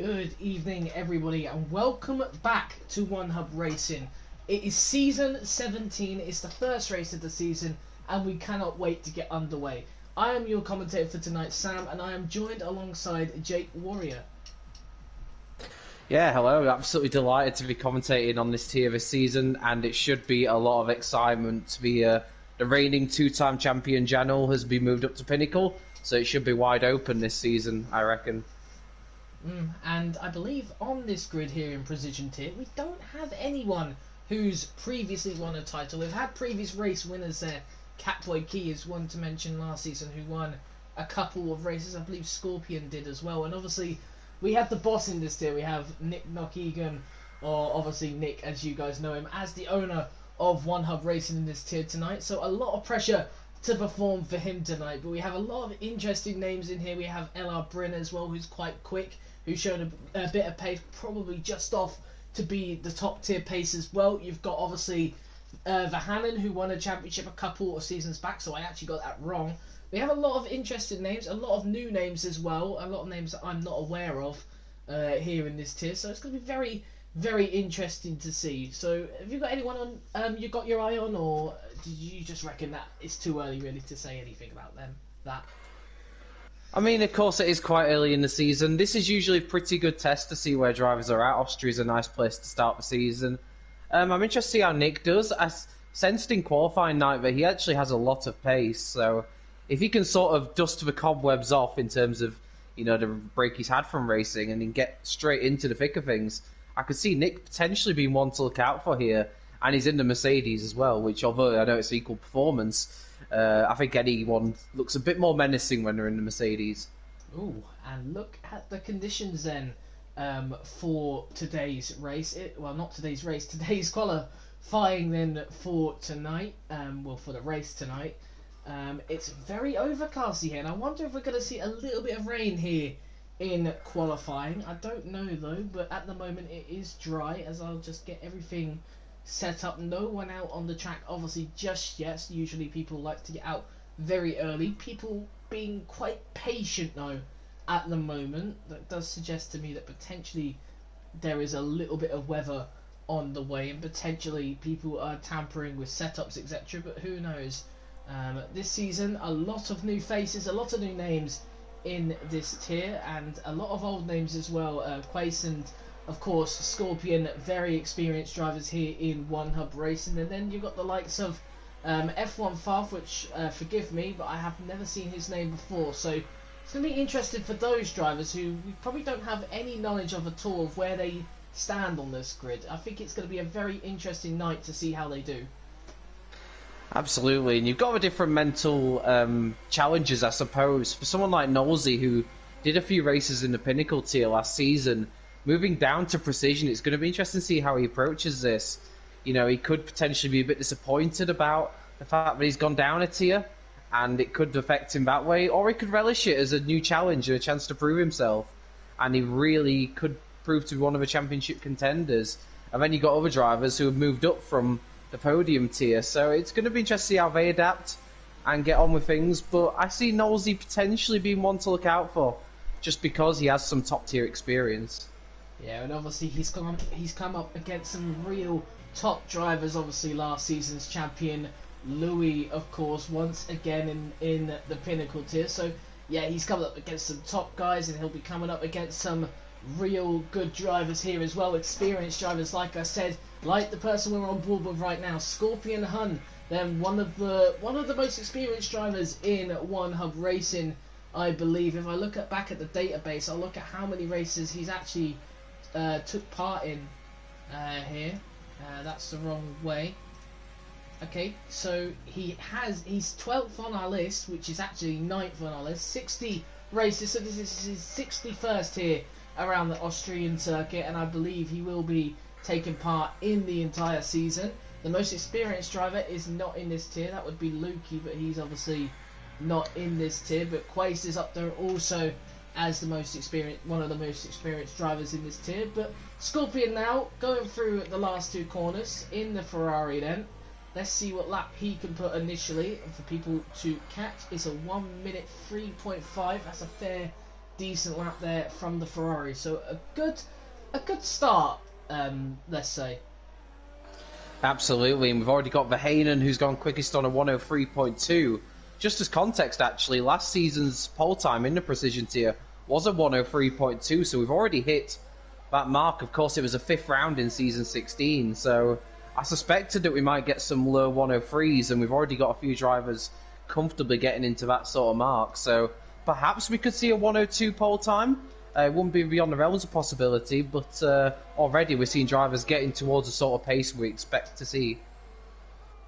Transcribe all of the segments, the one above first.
Good evening, everybody, and welcome back to One Hub Racing. It is season 17, it's the first race of the season, and we cannot wait to get underway. I am your commentator for tonight, Sam, and I am joined alongside Jake Warrior. Yeah, hello. Absolutely delighted to be commentating on this tier this season, and it should be a lot of excitement to be the reigning two-time champion Janel has been moved up to Pinnacle, so it should be wide open this season, I reckon. And I believe on this grid here in Precision Tier, we don't have anyone who's previously won a title. We've had previous race winners there. Catboy Key is one to mention last season who won a couple of races. I believe Scorpion did as well. And obviously, we have the boss in this tier. We have Nick Knockegan, or obviously Nick, as you guys know him, as the owner of One Hub Racing in this tier tonight. So a lot of pressure to perform for him tonight. But we have a lot of interesting names in here. We have LR Bryn as well, who's quite quick, who's shown a bit of pace, probably just off to be the top tier pace as well. You've got obviously Vahanen, who won a championship a couple of seasons back, so I actually got that wrong. We have a lot of interesting names, a lot of new names as well, a lot of names that I'm not aware of here in this tier, so it's going to be very, very interesting to see. So have you got anyone on you got your eye on, or did you just reckon that it's too early really to say anything about them? I mean, of course, it is quite early in the season. This is usually a pretty good test to see where drivers are at. Austria is a nice place to start the season. I'm interested to see how Nick does. I sensed in qualifying night that he actually has a lot of pace, so if he can sort of dust the cobwebs off in terms of, you know, the break he's had from racing and then get straight into the thick of things, I could see Nick potentially being one to look out for here. And he's in the Mercedes as well, which, although I know it's equal performance, I think anyone looks a bit more menacing when they're in the Mercedes. Ooh, and look at the conditions then for today's race. Well, not today's race, today's qualifying then for tonight. Well, for the race tonight. It's very overcast here, and I wonder if we're going to see a little bit of rain here in qualifying. I don't know though, but at the moment it is dry, as I'll just get everything set up. No one out on the track obviously just yet. Usually people like to get out very early. People being quite patient though at the moment. That does suggest to me that potentially there is a little bit of weather on the way, and potentially people are tampering with setups, etc. But who knows? This season, a lot of new faces, a lot of new names in this tier, and a lot of old names as well. Quace and of course Scorpion, very experienced drivers here in One Hub Racing. And then you've got the likes of F1 Farf, which forgive me, but I have never seen his name before, so it's going to be interesting for those drivers who we probably don't have any knowledge of at all of where they stand on this grid. I think it's going to be a very interesting night to see how they do. Absolutely, and you've got the different mental challenges, I suppose. For someone like Knowlesy, who did a few races in the Pinnacle tier last season, moving down to Precision, it's going to be interesting to see how he approaches this. You know, he could potentially be a bit disappointed about the fact that he's gone down a tier, and it could affect him that way, or he could relish it as a new challenge and a chance to prove himself, and he really could prove to be one of the championship contenders. And then you've got other drivers who have moved up from the podium tier, so it's going to be interesting to see how they adapt and get on with things. But I see Knowlesy potentially being one to look out for, just because he has some top tier experience. Yeah, and obviously he's come up against some real top drivers. Obviously last season's champion Louis, of course, once again in the Pinnacle tier. So yeah, he's come up against some top guys, and he'll be coming up against some real good drivers here as well, experienced drivers, like I said, like the person we're on board with right now, Scorpion Hun. Then one of the most experienced drivers in One Hub Racing, I believe. If I look back at the database, I'll look at how many races he's actually took part in here. That's the wrong way. Okay, so he's 12th on our list, which is actually 9th on our list. 60 races, so this is his 61st here around the Austrian circuit, and I believe he will be taking part in the entire season. The most experienced driver is not in this tier. That would be Lukey, but he's obviously not in this tier. But Quace is up there also as the most experienced, one of the most experienced drivers in this tier. But Scorpion now going through the last two corners in the Ferrari. Then let's see what lap he can put initially. And for people to catch, it's a 1 minute 3.5. That's a fair decent lap there from the Ferrari. So a good start, let's say. Absolutely, and we've already got Verheyen, who's gone quickest on a 103.2. Just as context, actually, last season's pole time in the precision tier was a 103.2, so we've already hit that mark. Of course, it was a 5th round in season 16, so I suspected that we might get some low 103s, and we've already got a few drivers comfortably getting into that sort of mark. So perhaps we could see a 102 pole time. It wouldn't be beyond the realms of possibility, but already we're seeing drivers getting towards the sort of pace we expect to see.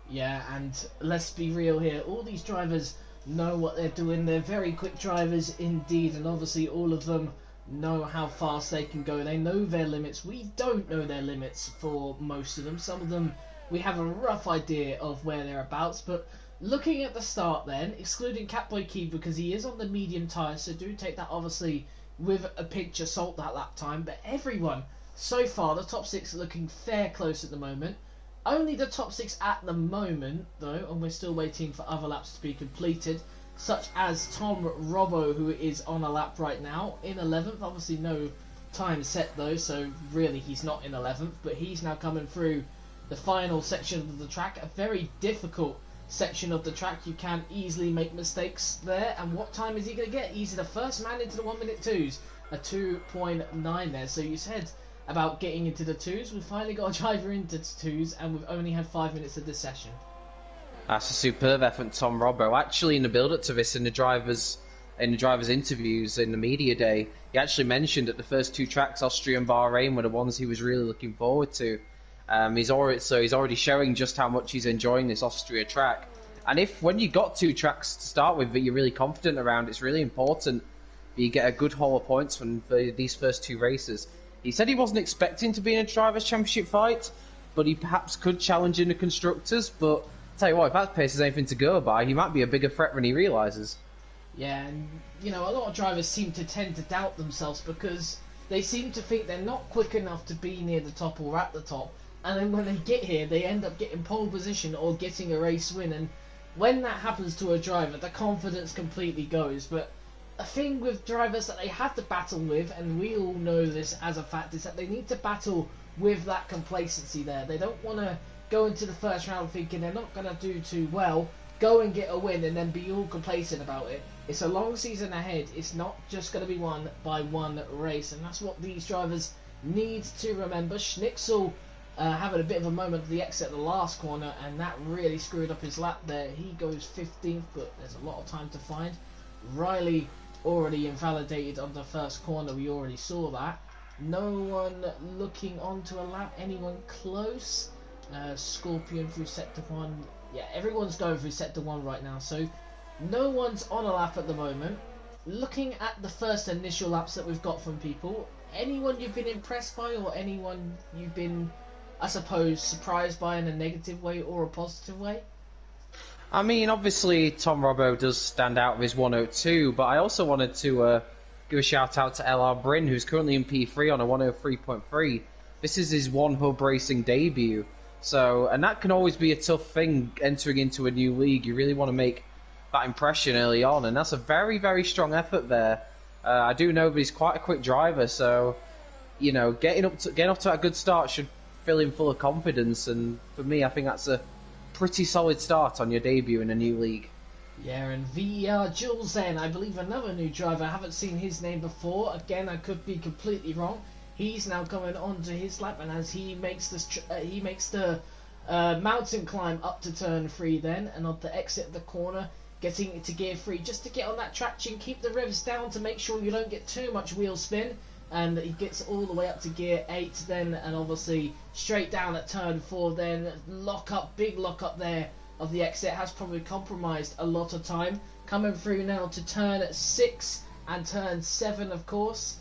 Yeah, and let's be real here. All these drivers know what they're doing. They're very quick drivers indeed, and obviously all of them know how fast they can go. They know their limits. We don't know their limits for most of them. Some of them we have a rough idea of where they're about, but looking at the start then, excluding Catboy Key because he is on the medium tyre, so do take that obviously with a pinch of salt that lap time, but everyone so far, the top 6 are looking fair close at the moment. Only the top 6 at the moment though, and we're still waiting for other laps to be completed, such as Tom Robbo, who is on a lap right now in 11th. Obviously no time set though, so really he's not in 11th, but he's now coming through the final section of the track, a very difficult section of the track. You can easily make mistakes there, and what time is he going to get? He's the first man into the 1 minute 2s, a 2.9 there. So you said about getting into the 2s, we've finally got a driver into the 2s, and we've only had 5 minutes of this session. That's a superb effort, Tom Robbo. Actually, in the build-up to this, in the drivers' interviews in the media day, he actually mentioned that the first 2 tracks, Austria and Bahrain, were the ones he was really looking forward to. He's already showing just how much he's enjoying this Austria track. And when you got 2 tracks to start with that you're really confident around, it's really important that you get a good haul of points for these first 2 races. He said he wasn't expecting to be in a Drivers' Championship fight, but he perhaps could challenge in the Constructors. But I'll tell you what, if that pace is anything to go by, he might be a bigger threat than he realises. Yeah, and you know, a lot of drivers seem to tend to doubt themselves because they seem to think they're not quick enough to be near the top or at the top. And then when they get here, they end up getting pole position or getting a race win. And when that happens to a driver, the confidence completely goes. But a thing with drivers that they have to battle with, and we all know this as a fact, is that they need to battle with that complacency there. They don't want to go into the first round thinking they're not going to do too well, go and get a win and then be all complacent about it. It's a long season ahead. It's not just going to be won by one race. And that's what these drivers need to remember. Schnitzel having a bit of a moment at the exit at the last corner, and that really screwed up his lap there. He goes 15th, but there's a lot of time to find. Riley already invalidated on the first corner. We already saw that. No one looking onto a lap. Anyone close? Scorpion through sector 1. Yeah, everyone's going through sector 1 right now, so no one's on a lap at the moment. Looking at the first initial laps that we've got from people, anyone you've been impressed by, or anyone you've been, I suppose, surprised by in a negative way or a positive way? I mean, obviously Tom Robbo does stand out with his 102, but I also wanted to give a shout out to LR Bryn, who's currently in P3 on a 103.3. This is his one hub racing debut, and that can always be a tough thing entering into a new league. You really want to make that impression early on, and that's a very, very strong effort there. I do know that he's quite a quick driver, so you know, getting off to a good start should fill him full of confidence, and for me, I think that's a pretty solid start on your debut in a new league. Yeah, and VER Jules then, I believe another new driver. I haven't seen his name before. Again, I could be completely wrong. He's now coming onto his lap, and as he makes the mountain climb up to turn 3 then, and on the exit of the corner, getting it to gear 3 just to get on that traction, keep the revs down to make sure you don't get too much wheel spin. And he gets all the way up to gear 8 then, and obviously straight down at turn 4 then. Big lock up there of the exit has probably compromised a lot of time. Coming through now to turn 6 and turn 7, of course.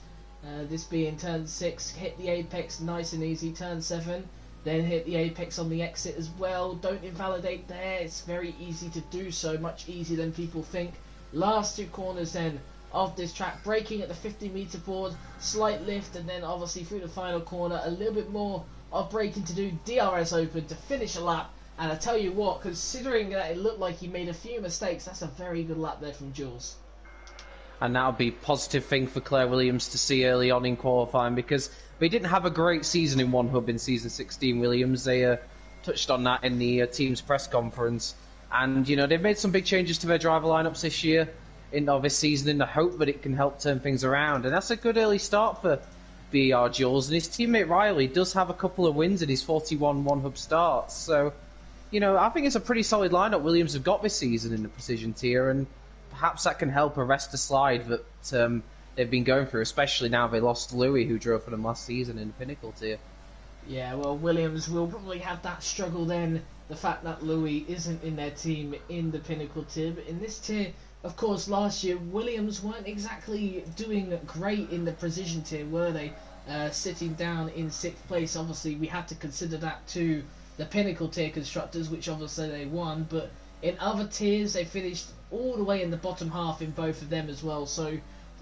This being turn 6, hit the apex nice and easy. Turn 7, then hit the apex on the exit as well. Don't invalidate there, it's very easy to do so, much easier than people think. Last 2 corners then of this track, braking at the 50-meter board, slight lift, and then obviously through the final corner, a little bit more of braking to do. DRS open to finish a lap, and I tell you what, considering that it looked like he made a few mistakes, that's a very good lap there from Jules. and that'll be a positive thing for Claire Williams to see early on in qualifying, because they didn't have a great season in one hub in season 16. Williams, they touched on that in the team's press conference, and they've made some big changes to their driver lineups this year, this season, in the hope that it can help turn things around, and that's a good early start for BR Jules. And his teammate Riley does have a couple of wins in his 41 one hub starts, so I think it's a pretty solid lineup Williams have got this season in the precision tier, and perhaps that can help arrest the slide that they've been going through, especially now they lost Louis, who drove for them last season in the Pinnacle tier. Yeah, well, Williams will probably have that struggle then, the fact that Louis isn't in their team in the Pinnacle tier. But in this tier, of course, last year, Williams weren't exactly doing great in the precision tier, were they? Sitting down in 6th place. Obviously, we had to consider that to the Pinnacle tier constructors, which obviously they won, but in other tiers, they finished all the way in the bottom half in both of them as well. So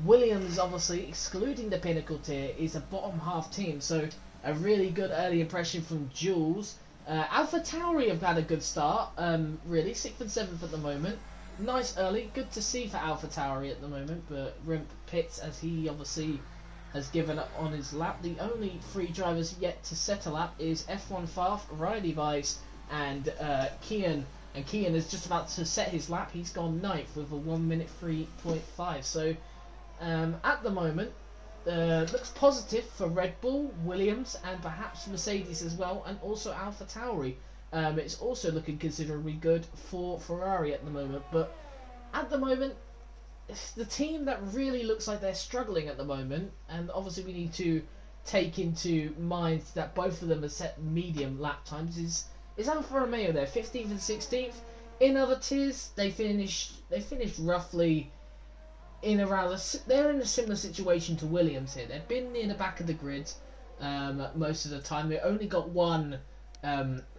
Williams, obviously, excluding the Pinnacle tier, is a bottom half team. So a really good early impression from Jules. Alpha Tauri have had a good start, really, 6th and 7th at the moment. Nice early, good to see for Alpha Tauri at the moment, but Rimp pits as he obviously has given up on his lap. The only 3 drivers yet to set a lap is F1 Faf, Riley Weiss, and Kian. And Kian is just about to set his lap. He's gone 9th with a 1 minute 3.5. So at the moment, looks positive for Red Bull, Williams, and perhaps Mercedes as well, and also Alpha Tauri. It's also looking considerably good for Ferrari at the moment. But at the moment, the team that really looks like they're struggling at the moment, and obviously we need to take into mind that both of them have set medium lap times, is Alfa Romeo there, 15th and 16th. In other tiers, they finished roughly in around they're in a similar situation to Williams here. They've been near the back of the grid most of the time. They only got one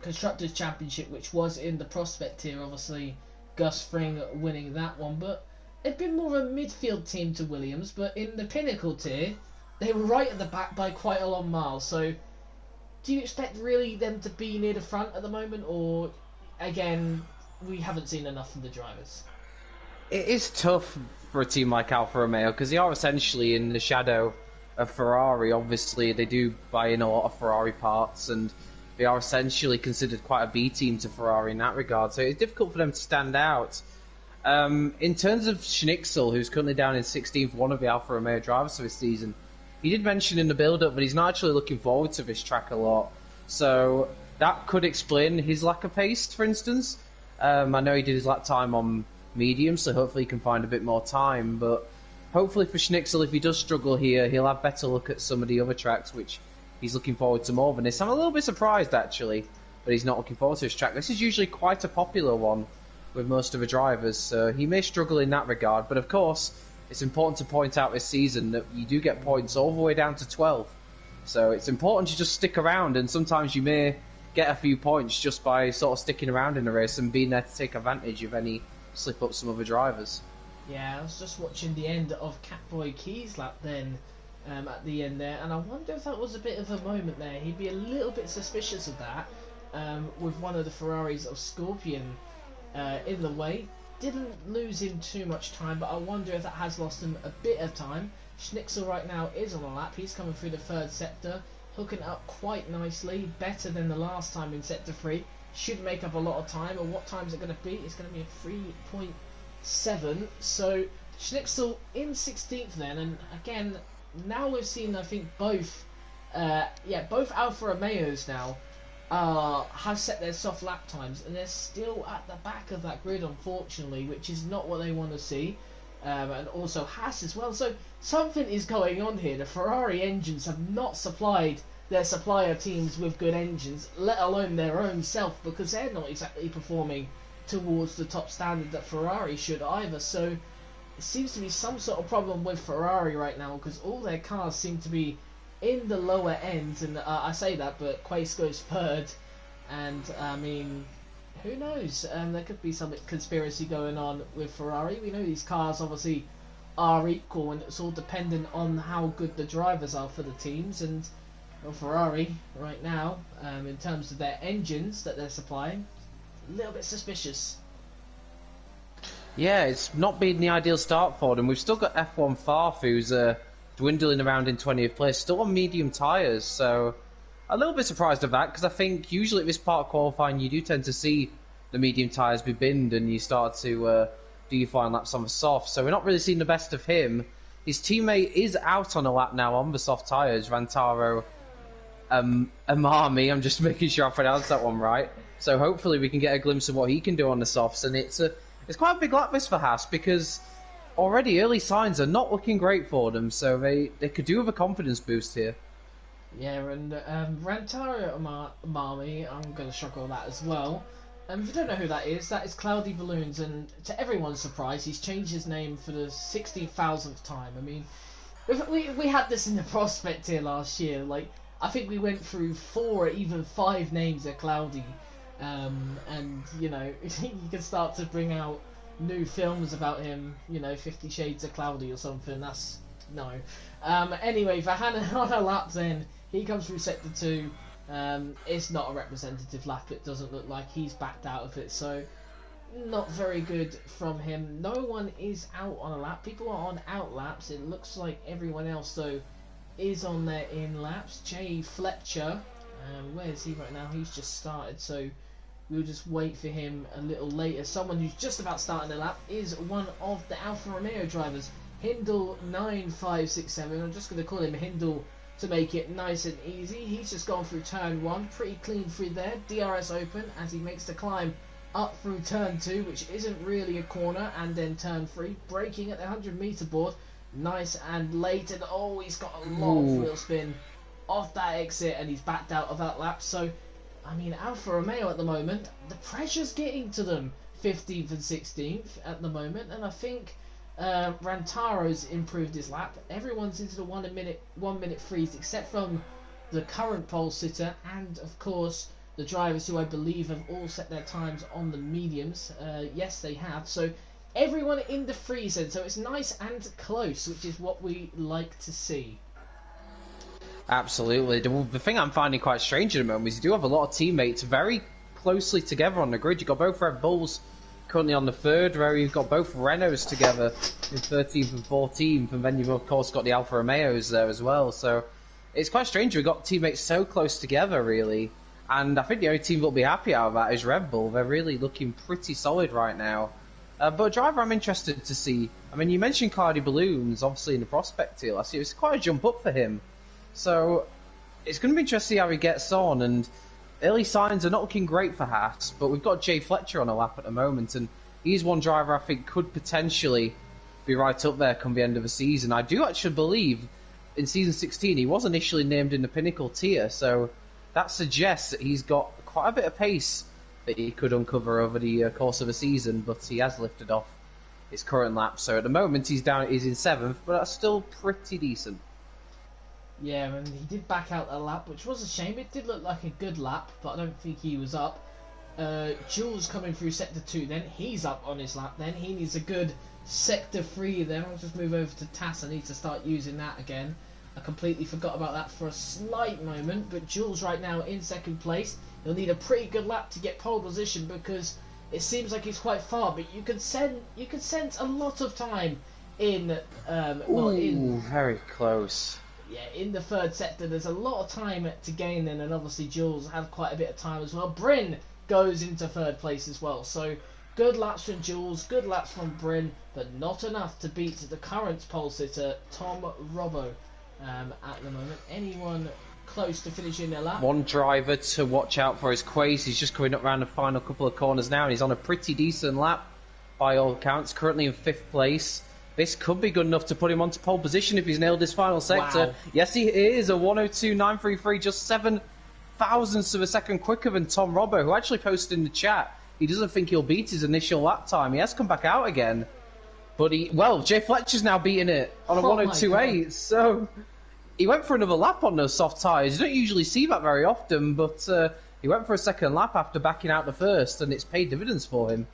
Constructors' Championship, which was in the Prospect tier, obviously Gus Fring winning that one, but they've been more of a midfield team to Williams. But in the Pinnacle tier, they were right at the back by quite a long mile. So do you expect really them to be near the front at the moment, or again, we haven't seen enough from the drivers? It is tough for a team like Alfa Romeo, because they are essentially in the shadow of Ferrari. Obviously, they do buy in a lot of Ferrari parts, and they are essentially considered quite a B team to Ferrari in that regard. So it's difficult for them to stand out. In terms of Schnitzel, who's currently down in 16th, one of the Alfa Romeo drivers for this season, he did mention in the build-up that he's not actually looking forward to this track a lot. So that could explain his lack of pace, for instance. I know he did his lap time on medium, so hopefully he can find a bit more time. But hopefully for Schnitzel, if he does struggle here, he'll have better look at some of the other tracks, which he's looking forward to more than this. I'm a little bit surprised, actually, that he's not looking forward to this track. This is usually quite a popular one with most of the drivers, so he may struggle in that regard. But of course, it's important to point out this season that you do get points all the way down to 12. So it's important to just stick around, and sometimes you may get a few points just by sort of sticking around in the race and being there to take advantage of any slip-ups from other drivers. Yeah, I was just watching the end of Catboy Key's lap then, at the end there, and I wonder if that was a bit of a moment there. He'd be a little bit suspicious of that, with one of the Ferraris of Scorpion in the way. Didn't lose him too much time, but I wonder if that has lost him a bit of time. Schnitzel right now is on a lap. He's coming through the 3rd sector, hooking up quite nicely, better than the last time in sector 3. Should make up a lot of time. And what time is it going to be? It's going to be a 3.7. So Schnitzel in 16th then, and again, now we've seen, I think, both Alfa Romeos now have set their soft lap times, and they're still at the back of that grid, unfortunately, which is not what they want to see. And also Haas as well. So something is going on here. The Ferrari engines have not supplied their supplier teams with good engines, let alone their own self, because they're not exactly performing towards the top standard that Ferrari should either. So it seems to be some sort of problem with Ferrari right now, because all their cars seem to be in the lower ends, and I say that, but Quace goes 3rd, and I mean, who knows? There could be some conspiracy going on with Ferrari. We know these cars obviously are equal, and it's all dependent on how good the drivers are for the teams. And well, Ferrari right now, in terms of their engines that they're supplying, a little bit suspicious. Yeah, it's not been the ideal start for them. We've still got F1 Farf, who's dwindling around in 20th place, still on medium tyres, so a little bit surprised of that, because I think usually at this part of qualifying you do tend to see the medium tyres be binned and you start to do your final laps on the soft, so we're not really seeing the best of him. His teammate is out on a lap now on the soft tyres, Rantaro Amami. I'm just making sure I pronounced that one right. So hopefully we can get a glimpse of what he can do on the softs, and it's quite a big lap this for Haas, because already early signs are not looking great for them, so they could do with a confidence boost here. Yeah, and Rantaro Amami, I'm going to struggle with that as well. If you don't know who that is Cloudy Balloons, and to everyone's surprise, he's changed his name for the 60,000th time. I mean, we had this in the prospect here last year. Like, I think we went through 4 or even 5 names of Cloudy, and you know, you can start to bring out new films about him. You know, 50 Shades of Cloudy or something. That's no. Anyway, Vahan on a lap then. He comes through sector 2. It's not a representative lap. It doesn't look like he's backed out of it, so not very good from him. No one is out on a lap. People are on out laps. It looks like everyone else though is on their in laps. Jay Fletcher, where is he right now? He's just started, so we'll just wait for him a little later. Someone who's just about starting a lap is one of the Alfa Romeo drivers, Hindle 9567. I'm just going to call him Hindle to make it nice and easy. He's just gone through turn 1, pretty clean through there. DRS open as he makes the climb up through turn 2, which isn't really a corner, and then turn 3, braking at the 100-meter board. Nice and late, and oh, he's got a lot of wheel spin off that exit, and he's backed out of that lap. So, I mean, Alfa Romeo at the moment, the pressure's getting to them, 15th and 16th at the moment, and I think Rantaro's improved his lap. Everyone's into the 1 minute freeze, except from the current pole sitter, and of course the drivers who I believe have all set their times on the mediums. Yes, they have. So everyone in the freeze then, so it's nice and close, which is what we like to see. Absolutely. The thing I'm finding quite strange at the moment is you do have a lot of teammates very closely together on the grid. You've got both Red Bulls currently on the 3rd row. You've got both Renaults together in 13th and 14th, and then you've of course got the Alfa Romeos there as well. So it's quite strange. We've got teammates so close together, really. And I think the only team that'll be happy out of that is Red Bull. They're really looking pretty solid right now. But a driver I'm interested to see, I mean, you mentioned Cloudy Balloons, obviously in the prospect here last year. It's quite a jump up for him. So it's going to be interesting to see how he gets on. And early signs are not looking great for Haas, but we've got Jay Fletcher on a lap at the moment, and he's one driver I think could potentially be right up there come the end of the season. I do actually believe in season 16 he was initially named in the Pinnacle tier, so that suggests that he's got quite a bit of pace that he could uncover over the course of a season, but he has lifted off his current lap, so at the moment he's in 7th, but that's still pretty decent. Yeah, and he did back out a lap, which was a shame. It did look like a good lap, but I don't think he was up. Jules coming through sector 2 then. He's up on his lap then. He needs a good sector 3 then. I'll just move over to TAS. I need to start using that again. I completely forgot about that for a slight moment, but Jules right now in 2nd place. He'll need a pretty good lap to get pole position, because it seems like he's quite far, but you could sense a lot of time in very close. Yeah, in the 3rd sector, there's a lot of time to gain then, and obviously Jules has quite a bit of time as well. Bryn goes into 3rd place as well, so good laps from Jules, good laps from Bryn, but not enough to beat the current pole sitter, Tom Robbo, at the moment. Anyone close to finishing their lap? One driver to watch out for is Quays. He's just coming up around the final couple of corners now, and he's on a pretty decent lap by all accounts, currently in 5th place. This could be good enough to put him onto pole position if he's nailed this final sector. Wow. Yes, he is. A 102.933, just 7 thousandths of a second quicker than Tom Robbo, who actually posted in the chat he doesn't think he'll beat his initial lap time. He has come back out again. But Jay Fletcher's now beating it on a 102.8, so he went for another lap on those soft tyres. You don't usually see that very often, but he went for a second lap after backing out the first, and it's paid dividends for him.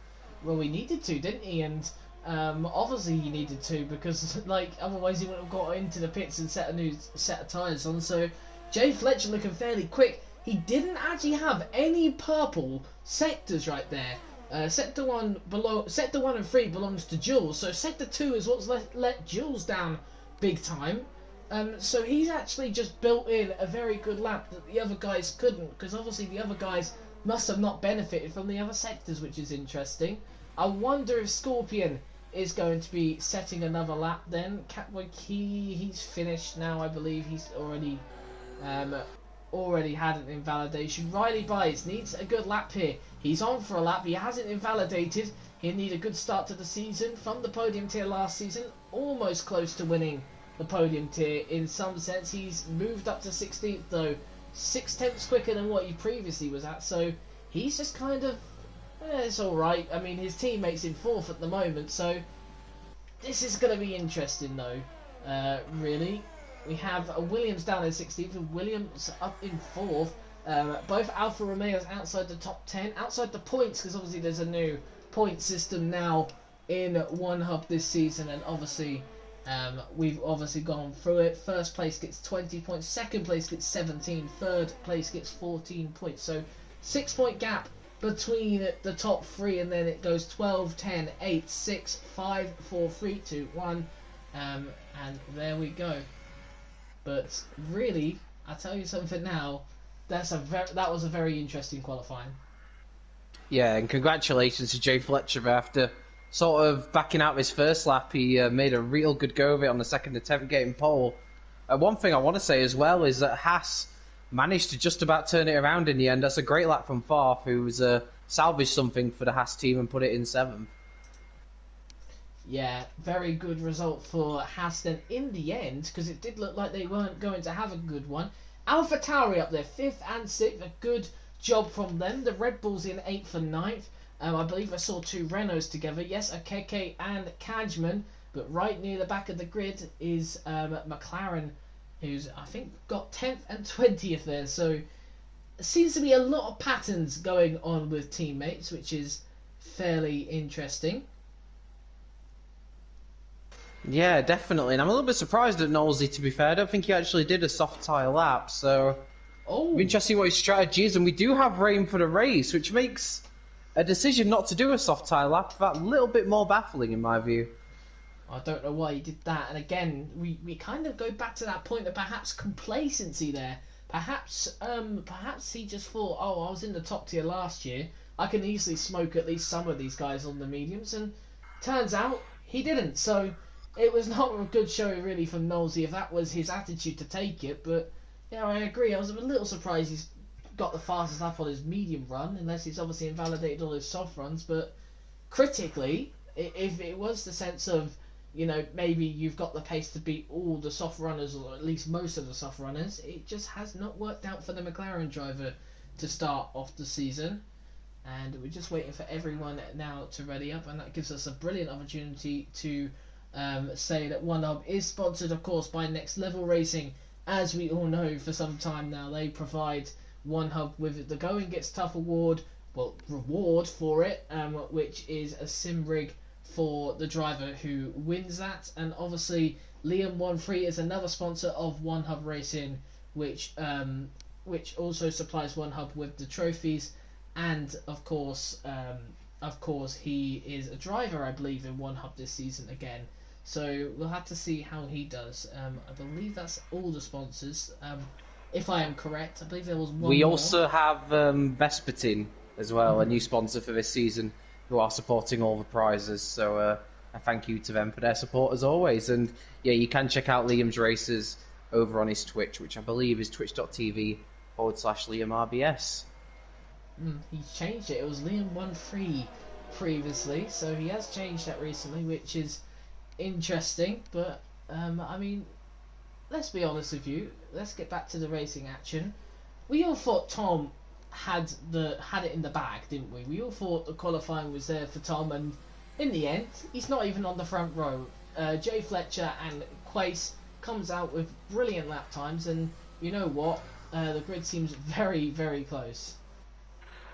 Well, he needed to, didn't he? And obviously he needed to, because otherwise he wouldn't have got into the pits and set a new set of tyres on. So Jay Fletcher looking fairly quick. He didn't actually have any purple sectors right there. Sector 1 and 3 belongs to Jules, so Sector 2 is what's let Jules down big time. So he's actually just built in a very good lap that the other guys couldn't, because obviously the other guys must have not benefited from the other sectors, which is interesting. I wonder if Scorpion is going to be setting another lap then. Catboy Key, he's finished now, I believe. He's already had an invalidation. Riley Byes needs a good lap here. He's on for a lap. He hasn't invalidated. He'll need a good start to the season. From the podium tier last season, almost close to winning the podium tier in some sense. He's moved up to 16th though, 6/10 quicker than what he previously was at, so he's just kind of, it's alright. I mean, his teammate's in 4th at the moment, so this is going to be interesting though, really. We have Williams down in 16th and Williams up in 4th. Both Alfa Romeos outside the top 10, outside the points, because obviously there's a new point system now in One Hub this season, and obviously we've obviously gone through it. First place gets 20 points, second place gets 17, third place gets 14 points. So 6-point gap between the top 3, and then it goes 12, 10, 8, 6, 5, 4, 3, 2, 1, and there we go. But really, I'll tell you something now, that was a very interesting qualifying. Yeah, and congratulations to Jay Fletcher. After sort of backing out of his first lap, he made a real good go of it on the second attempt getting pole. One thing I want to say as well is that Haas managed to just about turn it around in the end. That's a great lap from Farf, who's salvaged something for the Haas team and put it in 7th. Yeah, very good result for Haas then in the end, because it did look like they weren't going to have a good one. AlphaTauri up there, 5th and 6th, a good job from them. The Red Bulls in 8th and 9th. I believe I saw 2 Renaults together. Yes, a Keke and Kajman, but right near the back of the grid is McLaren, who's, I think, got 10th and 20th there. So, it seems to be a lot of patterns going on with teammates, which is fairly interesting. Yeah, definitely. And I'm a little bit surprised at Knowlesy, to be fair. I don't think he actually did a soft tyre lap, so it'll be interesting what his strategy is. And we do have rain for the race, which makes a decision not to do a soft tyre lap that little bit more baffling in my view. I don't know why he did that. And again, we kind of go back to that point of perhaps complacency there. Perhaps he just thought, oh, I was in the top tier last year. I can easily smoke at least some of these guys on the mediums. And turns out he didn't. So it was not a good show really from Knowlesy if that was his attitude to take it. But yeah, I agree. I was a little surprised he's got the fastest lap on his medium run, unless he's obviously invalidated all his soft runs. But critically, if it was the sense of, you know, maybe you've got the pace to beat all the soft runners, or at least most of the soft runners, it just has not worked out for the McLaren driver to start off the season. And we're just waiting for everyone now to ready up, and that gives us a brilliant opportunity to say that One Hub is sponsored, of course, by Next Level Racing. As we all know, for some time now, they provide One Hub with the Going Gets Tough reward for it, which is a sim rig for the driver who wins that. And obviously, Liam13 is another sponsor of One Hub Racing, which also supplies One Hub with the trophies. And of course, he is a driver, I believe, in One Hub this season again. So we'll have to see how he does. I believe that's all the sponsors. If I am correct, I believe there was one. We also have Vespertine as well, a new sponsor for this season, who are supporting all the prizes. So a thank you to them for their support as always. And yeah, you can check out Liam's races over on his Twitch, which I believe is twitch.tv/LiamRBS. He's changed it. It was Liam13 previously, so he has changed that recently, which is interesting. But I mean, let's be honest with you. Let's get back to the racing action. We all thought Tom had it in the bag, didn't we? We all thought the qualifying was there for Tom, and in the end, he's not even on the front row. Jay Fletcher and Quace comes out with brilliant lap times, and you know what? The grid seems very, very close.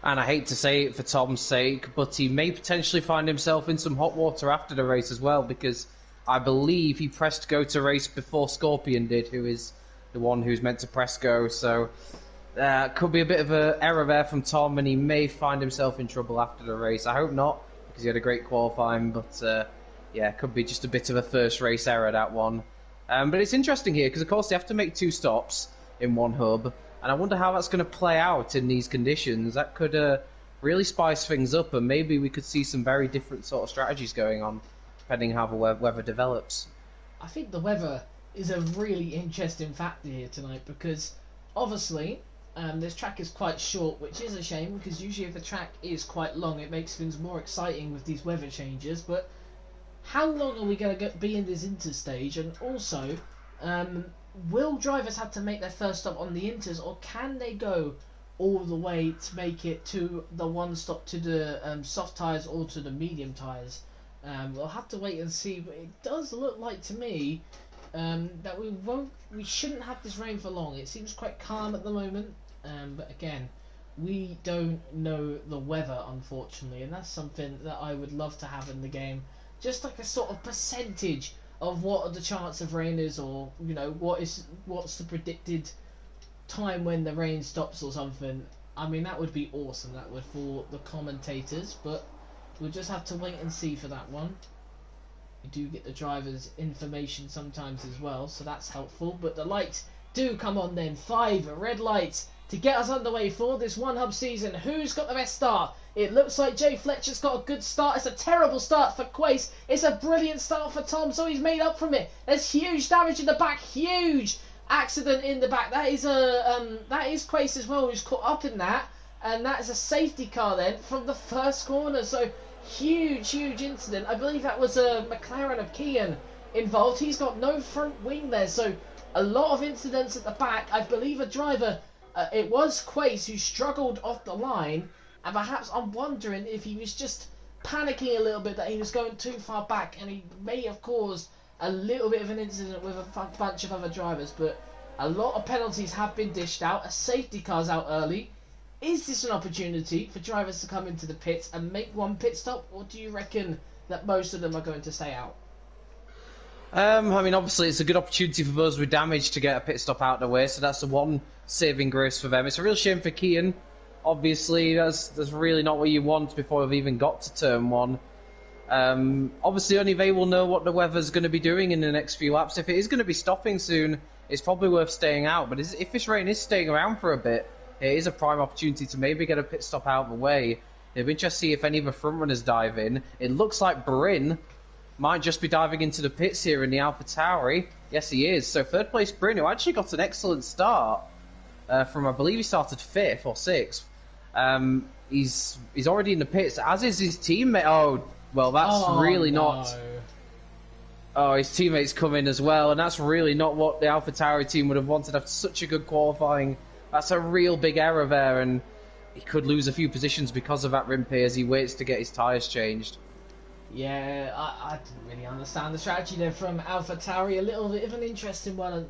And I hate to say it for Tom's sake, but he may potentially find himself in some hot water after the race as well, because I believe he pressed go to race before Scorpion did, who is the one who's meant to press go. So Could be a bit of an error there from Tom, and he may find himself in trouble after the race. I hope not, because he had a great qualifying, but yeah, could be just a bit of a first race error, that one. But it's interesting here, because of course they have to make 2 stops in one hub, and I wonder how that's going to play out in these conditions. That could really spice things up, and maybe we could see some very different sort of strategies going on, depending how the weather develops. I think the weather is a really interesting factor here tonight, because obviously this track is quite short, which is a shame, because usually if the track is quite long it makes things more exciting with these weather changes. But how long are we going to be in this interstage, and also will drivers have to make their first stop on the inters, or can they go all the way to make it to the one stop to the soft tyres or to the medium tyres? We'll have to wait and see, but it does look like to me that we shouldn't have this rain for long. It seems quite calm at the moment, but again, we don't know the weather, unfortunately, and that's something that I would love to have in the game. Just like a sort of percentage of what are the chance of rain is, or you know, what's the predicted time when the rain stops or something. I mean, that would be awesome. That would for the commentators, but we'll just have to wait and see for that one. You do get the driver's information sometimes as well, so that's helpful. But the lights do come on then. 5 red lights to get us underway for this one hub season. Who's got the best start? It looks like Jay Fletcher's got a good start. It's a terrible start for Quace. It's a brilliant start for Tom, so he's made up from it. There's huge damage in the back. Huge accident in the back. That is Quace as well, who's caught up in that. And that is a safety car then from the first corner. So huge incident. I believe that was a McLaren of Kian involved. He's got no front wing there, so a lot of incidents at the back. I believe a driver, it was Quace, who struggled off the line, and perhaps I'm wondering if he was just panicking a little bit that he was going too far back, and he may have caused a little bit of an incident with a bunch of other drivers. But a lot of penalties have been dished out. A safety car's out early. Is this an opportunity for drivers to come into the pits and make one pit stop, or do you reckon that most of them are going to stay out? I mean, obviously it's a good opportunity for those with damage to get a pit stop out of the way, so that's the one saving grace for them. It's a real shame for Kian. Obviously, that's really not what you want before we've even got to turn 1. Obviously, only they will know what the weather's going to be doing in the next few laps. If it is going to be stopping soon, it's probably worth staying out. But if this rain is staying around for a bit, it is a prime opportunity to maybe get a pit stop out of the way. It'll be interesting to see if any of the front runners dive in. It looks like Bryn might just be diving into the pits here in the AlphaTauri. Yes, he is. So third place Bryn, who actually got an excellent start from, I believe he started 5th or 6th. He's already in the pits, as is his teammate. Oh, well, that's really not... Oh, his teammates come in as well, and that's really not what the AlphaTauri team would have wanted after such a good qualifying. That's a real big error there, and he could lose a few positions because of that, Rimpey, as he waits to get his tyres changed. Yeah, I didn't really understand the strategy there from AlphaTauri. A little bit of an interesting one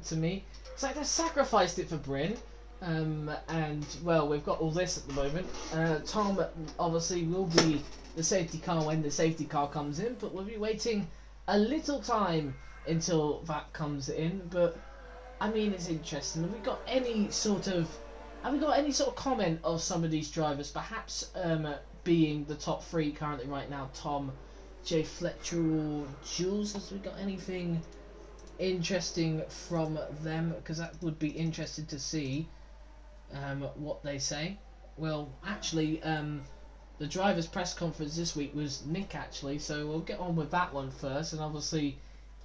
to me. It's like they've sacrificed it for Bryn. And, well, we've got all this at the moment. Tom, obviously, will be the safety car when the safety car comes in, but we'll be waiting a little time until that comes in. But I mean, it's interesting. Have we got any sort of comment of some of these drivers, perhaps being the top 3 currently right now? Tom, Jay Fletcher, or Jules? Has we got anything interesting from them? Because that would be interesting to see what they say. Well, actually, the driver's press conference this week was Nick, actually, so we'll get on with that one first, and obviously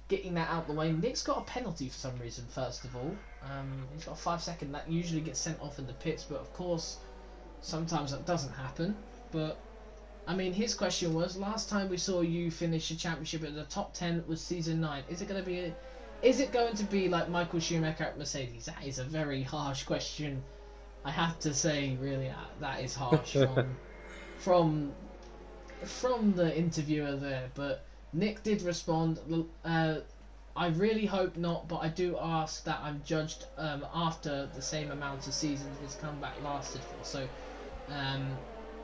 getting that out the way. Nick's got a penalty for some reason, first of all. He's got a 5-second that usually gets sent off in the pits, but of course sometimes that doesn't happen. But I mean, his question was, last time we saw you finish the championship at the top 10 was season 9. Is it going to be like Michael Schumacher at Mercedes? That is a very harsh question, I have to say. Really, that is harsh from the interviewer there. But Nick did respond, I really hope not, but I do ask that I'm judged after the same amount of seasons his comeback lasted for. So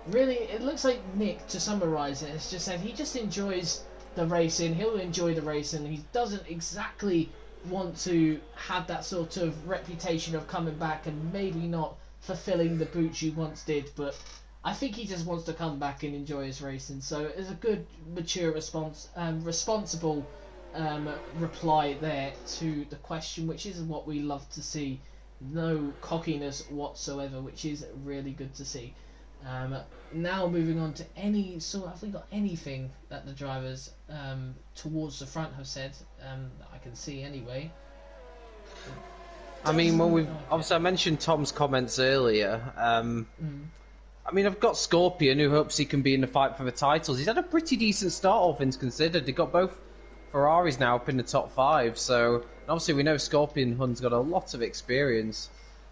really, it looks like Nick, to summarise it, has just said he just enjoys the racing. He'll enjoy the racing. He doesn't exactly want to have that sort of reputation of coming back and maybe not fulfilling the boots you once did, but I think he just wants to come back and enjoy his racing. So it's a good, mature response, responsible reply there to the question, which is what we love to see. No cockiness whatsoever, which is really good to see. Now moving on to have we got anything that the drivers towards the front have said that I can see anyway? I mean, obviously I mentioned Tom's comments earlier. I mean, I've got Scorpion, who hopes he can be in the fight for the titles. He's had a pretty decent start, all things considered. He got both Ferraris now up in the top 5, so obviously we know Scorpion Hun's got a lot of experience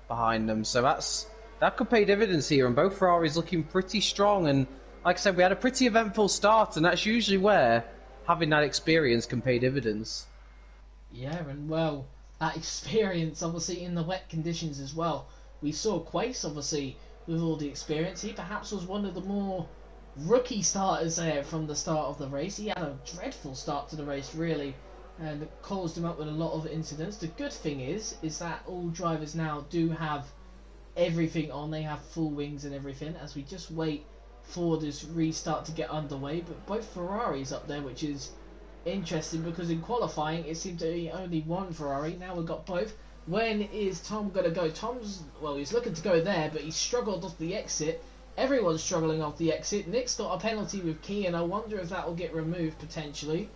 behind them, so that could pay dividends here, and both Ferraris looking pretty strong. And like I said, we had a pretty eventful start, and that's usually where having that experience can pay dividends. Yeah, and well, that experience obviously in the wet conditions as well. We saw Quace obviously with all the experience. He perhaps was one of the more rookie starters there from the start of the race. He had a dreadful start to the race, really, and it caused him up with a lot of incidents. The good thing is that all drivers now do have everything on. They have full wings and everything, as we just wait for this restart to get underway. But both Ferraris up there, which is interesting, because in qualifying it seemed to be only one Ferrari. Now we've got both. When is Tom going to go? He's looking to go there, but he struggled off the exit. Everyone's struggling off the exit. Nick's got a penalty with Key, and I wonder if that will get removed potentially.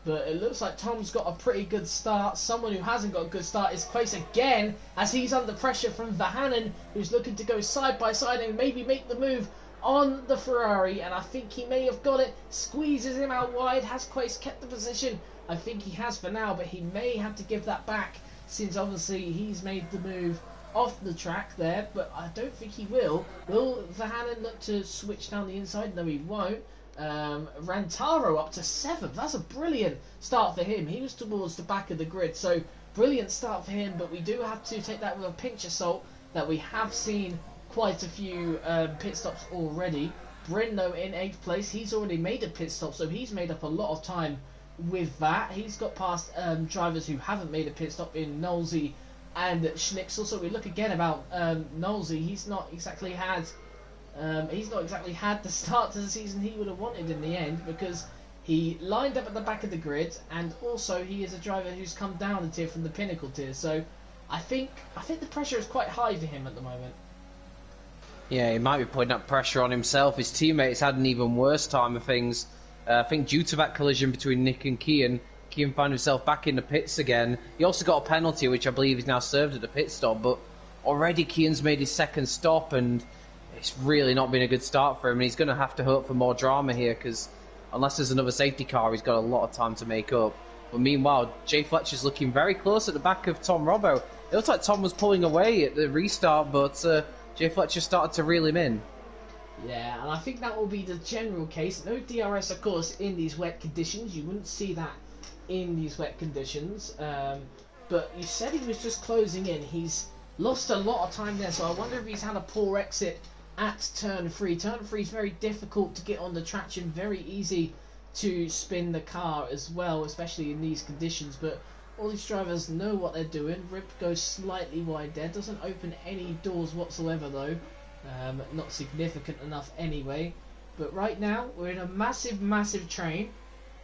But it looks like Tom's got a pretty good start. Someone who hasn't got a good start is Quace again, as he's under pressure from Vahanen, who's looking to go side by side and maybe make the move on the Ferrari. And I think he may have got it. Squeezes him out wide. Has Quace kept the position? I think he has for now, but he may have to give that back, since obviously he's made the move off the track there, but I don't think he will. Will Vahanen look to switch down the inside? No, he won't. Rantaro up to 7th. That's a brilliant start for him. He was towards the back of the grid, so brilliant start for him, but we do have to take that with a pinch of salt that we have seen quite a few pit stops already. Bryn, though, in 8th place. He's already made a pit stop, so he's made up a lot of time with that. He's got past drivers who haven't made a pit stop in Nolsey and Schnitzel. So we look again about Nolsey. He's not exactly had the start to the season he would have wanted in the end, because he lined up at the back of the grid, and also he is a driver who's come down a tier from the pinnacle tier. So I think the pressure is quite high for him at the moment. Yeah, he might be putting that pressure on himself. His teammates had an even worse time of things. I think due to that collision between Nick and Kian found himself back in the pits again. He also got a penalty, which I believe is now served at the pit stop, but already Kian's made his second stop, and it's really not been a good start for him, and he's going to have to hope for more drama here, because unless there's another safety car, he's got a lot of time to make up. But meanwhile, Jay Fletcher's looking very close at the back of Tom Robbo. It looks like Tom was pulling away at the restart, but Jay Fletcher started to reel him in. Yeah, and I think that will be the general case. No DRS, of course, in these wet conditions. You wouldn't see that in these wet conditions. But you said he was just closing in. He's lost a lot of time there, so I wonder if he's had a poor exit at turn 3. Turn 3 is very difficult to get on the traction, very easy to spin the car as well, especially in these conditions. But all these drivers know what they're doing. Rip goes slightly wide there, doesn't open any doors whatsoever though. Not significant enough anyway. But right now we're in a massive train.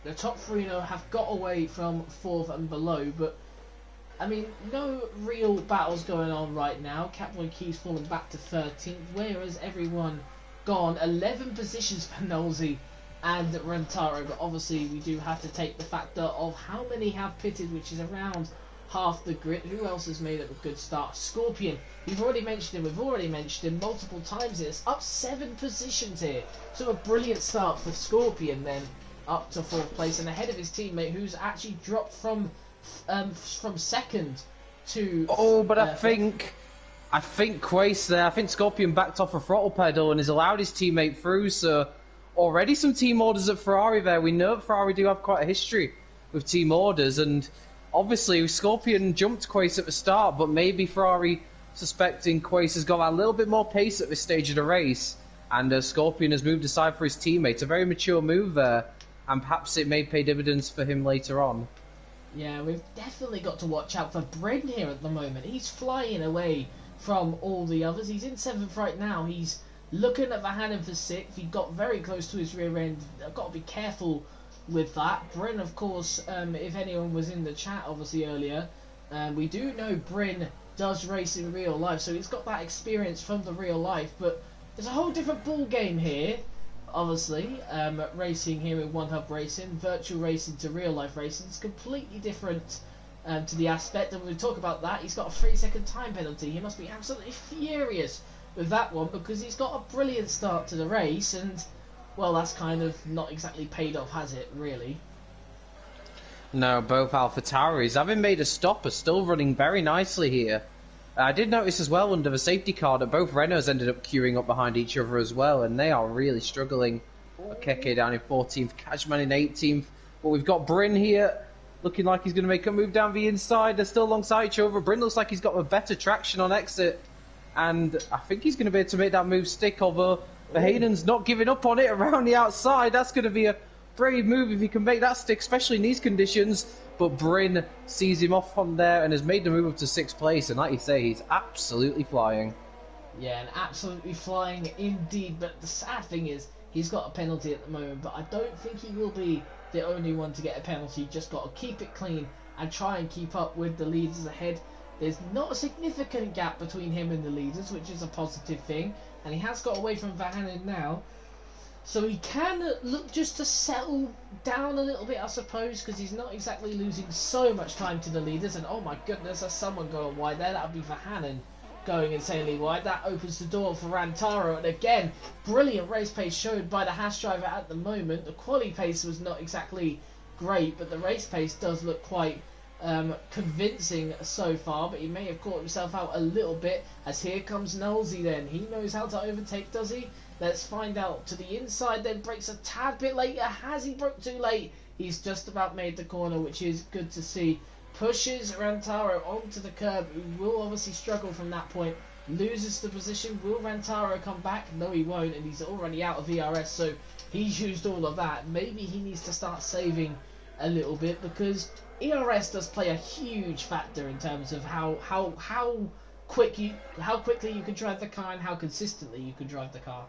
The top 3 now have got away from 4th and below, but I mean, no real battles going on right now. Catboy Key's fallen back to 13th, whereas everyone gone. 11 positions for Nolsey and Rentaro, but obviously we do have to take the factor of how many have pitted, which is around half the grid. Who else has made up a good start? Scorpion, we've already mentioned him multiple times. It's up 7 positions here, so a brilliant start for Scorpion then, up to 4th place and ahead of his teammate, who's actually dropped from 2nd to I think Quace there, I think Scorpion backed off a throttle pedal and has allowed his teammate through, so already some team orders at Ferrari there. We know Ferrari do have quite a history with team orders, and obviously Scorpion jumped Quace at the start, but maybe Ferrari, suspecting Quace has got a little bit more pace at this stage of the race, and Scorpion has moved aside for his teammate. A very mature move there, and perhaps it may pay dividends for him later on. Yeah, we've definitely got to watch out for Bryn here at the moment. He's flying away from all the others. He's in 7th right now. He's looking at Vahanen for 6th. He got very close to his rear end. I've got to be careful with that. Bryn, of course, if anyone was in the chat obviously earlier, we do know Bryn does race in real life, so he's got that experience from the real life, but there's a whole different ball game here. Obviously, racing here in One Hub Racing, virtual racing to real life racing is completely different to the aspect. And when we talk about that, he's got a 3-second time penalty. He must be absolutely furious with that one because he's got a brilliant start to the race, and well, that's kind of not exactly paid off, has it? Really? No, both AlphaTauris, having made a stop, are still running very nicely here. I did notice as well under the safety car that both Renaults ended up queuing up behind each other as well, and they are really struggling. Keke down in 14th, Cashman in 18th, but we've got Bryn here looking like he's going to make a move down the inside. They're still alongside each other. Bryn looks like he's got a better traction on exit, and I think he's going to be able to make that move stick, although Vahanen's not giving up on it around the outside. That's going to be a brave move if he can make that stick, especially in these conditions. But Bryn sees him off on there and has made the move up to 6th place. And like you say, he's absolutely flying. Yeah, and absolutely flying indeed. But the sad thing is, he's got a penalty at the moment. But I don't think he will be the only one to get a penalty. Just got to keep it clean and try and keep up with the leaders ahead. There's not a significant gap between him and the leaders, which is a positive thing. And he has got away from Vahanen now. So he can look just to settle down a little bit, I suppose, because he's not exactly losing so much time to the leaders. And oh my goodness, there's someone going wide there. That would be Vahanen going insanely wide. That opens the door for Rantaro. And again, brilliant race pace showed by the Haas driver at the moment. The quali pace was not exactly great, but the race pace does look quite convincing so far. But he may have caught himself out a little bit, as here comes Nolsey then. He knows how to overtake, does he? Let's find out. To the inside, then breaks a tad bit later. Has he broke too late? He's just about made the corner, which is good to see. Pushes Rantaro onto the curb, who will obviously struggle from that point. Loses the position. Will Rantaro come back? No, he won't, and he's already out of ERS, so he's used all of that. Maybe he needs to start saving a little bit, because ERS does play a huge factor in terms of how quickly you can drive the car and how consistently you can drive the car.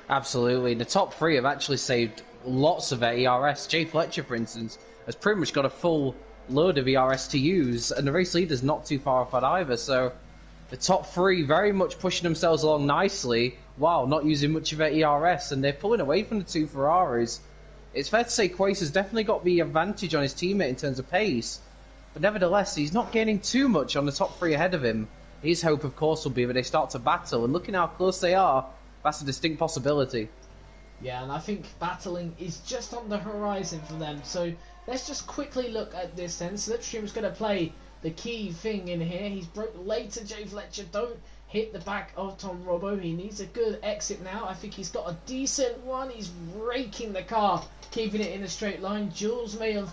Absolutely. The top 3 have actually saved lots of their ERS. Jay Fletcher, for instance, has pretty much got a full load of ERS to use, and the race leader's not too far off that either. So the top 3 very much pushing themselves along nicely while not using much of their ERS, and they're pulling away from the 2 Ferraris. It's fair to say Quace has definitely got the advantage on his teammate in terms of pace, but nevertheless, he's not gaining too much on the top 3 ahead of him. His hope, of course, will be that they start to battle, and looking how close they are, that's a distinct possibility. Yeah, and I think battling is just on the horizon for them. So let's just quickly look at this then. Slipstream's going to play the key thing in here. He's broke later, Jay Fletcher. Don't hit the back of Tom Robbo. He needs a good exit now. I think he's got a decent one. He's raking the car, keeping it in a straight line. Jules may have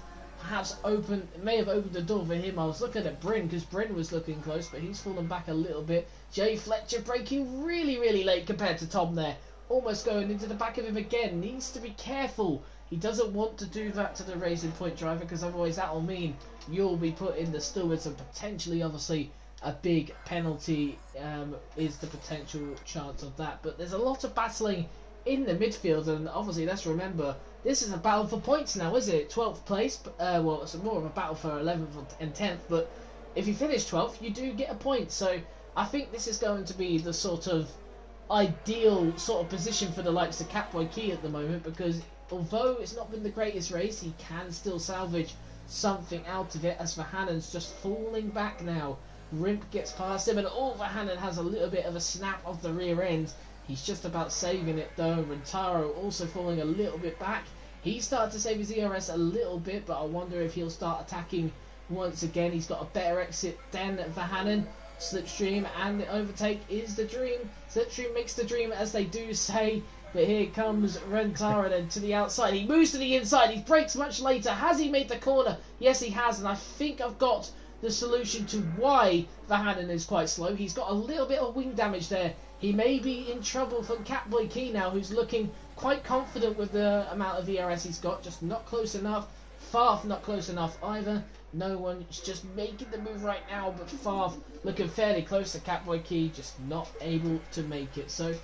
opened the door for him. I was looking at Bryn because Bryn was looking close, but he's fallen back a little bit. Jay Fletcher braking really late compared to Tom there. Almost going into the back of him again. Needs to be careful. He doesn't want to do that to the Racing Point driver, because otherwise that will mean you'll be put in the stewards, and potentially, obviously, a big penalty is the potential chance of that. But there's a lot of battling in the midfield, and obviously let's remember, this is a battle for points now, is it? 12th place, well, it's more of a battle for 11th and 10th, but if you finish 12th, you do get a point. So I think this is going to be the sort of ideal sort of position for the likes of Catboy Key at the moment, because although it's not been the greatest race, he can still salvage something out of it, as Vahanen's just falling back now. Rimp gets past him, and Vahanen has a little bit of a snap of the rear end. He's just about saving it though. Rentaro also falling a little bit back. He started to save his ERS a little bit, but I wonder if he'll start attacking once again. He's got a better exit than Vahanen. Slipstream, and the overtake is the dream. Slipstream makes the dream, as they do say. But here comes Rentaro then to the outside. He moves to the inside. He brakes much later. Has he made the corner? Yes, he has. And I think I've got the solution to why Vahanen is quite slow. He's got a little bit of wing damage there. He may be in trouble from Catboy Key now, who's looking quite confident with the amount of ERS he's got. Just not close enough Favre not close enough either. No one's just making the move right now, but Favre looking fairly close to Catboy Key, just not able to make it. So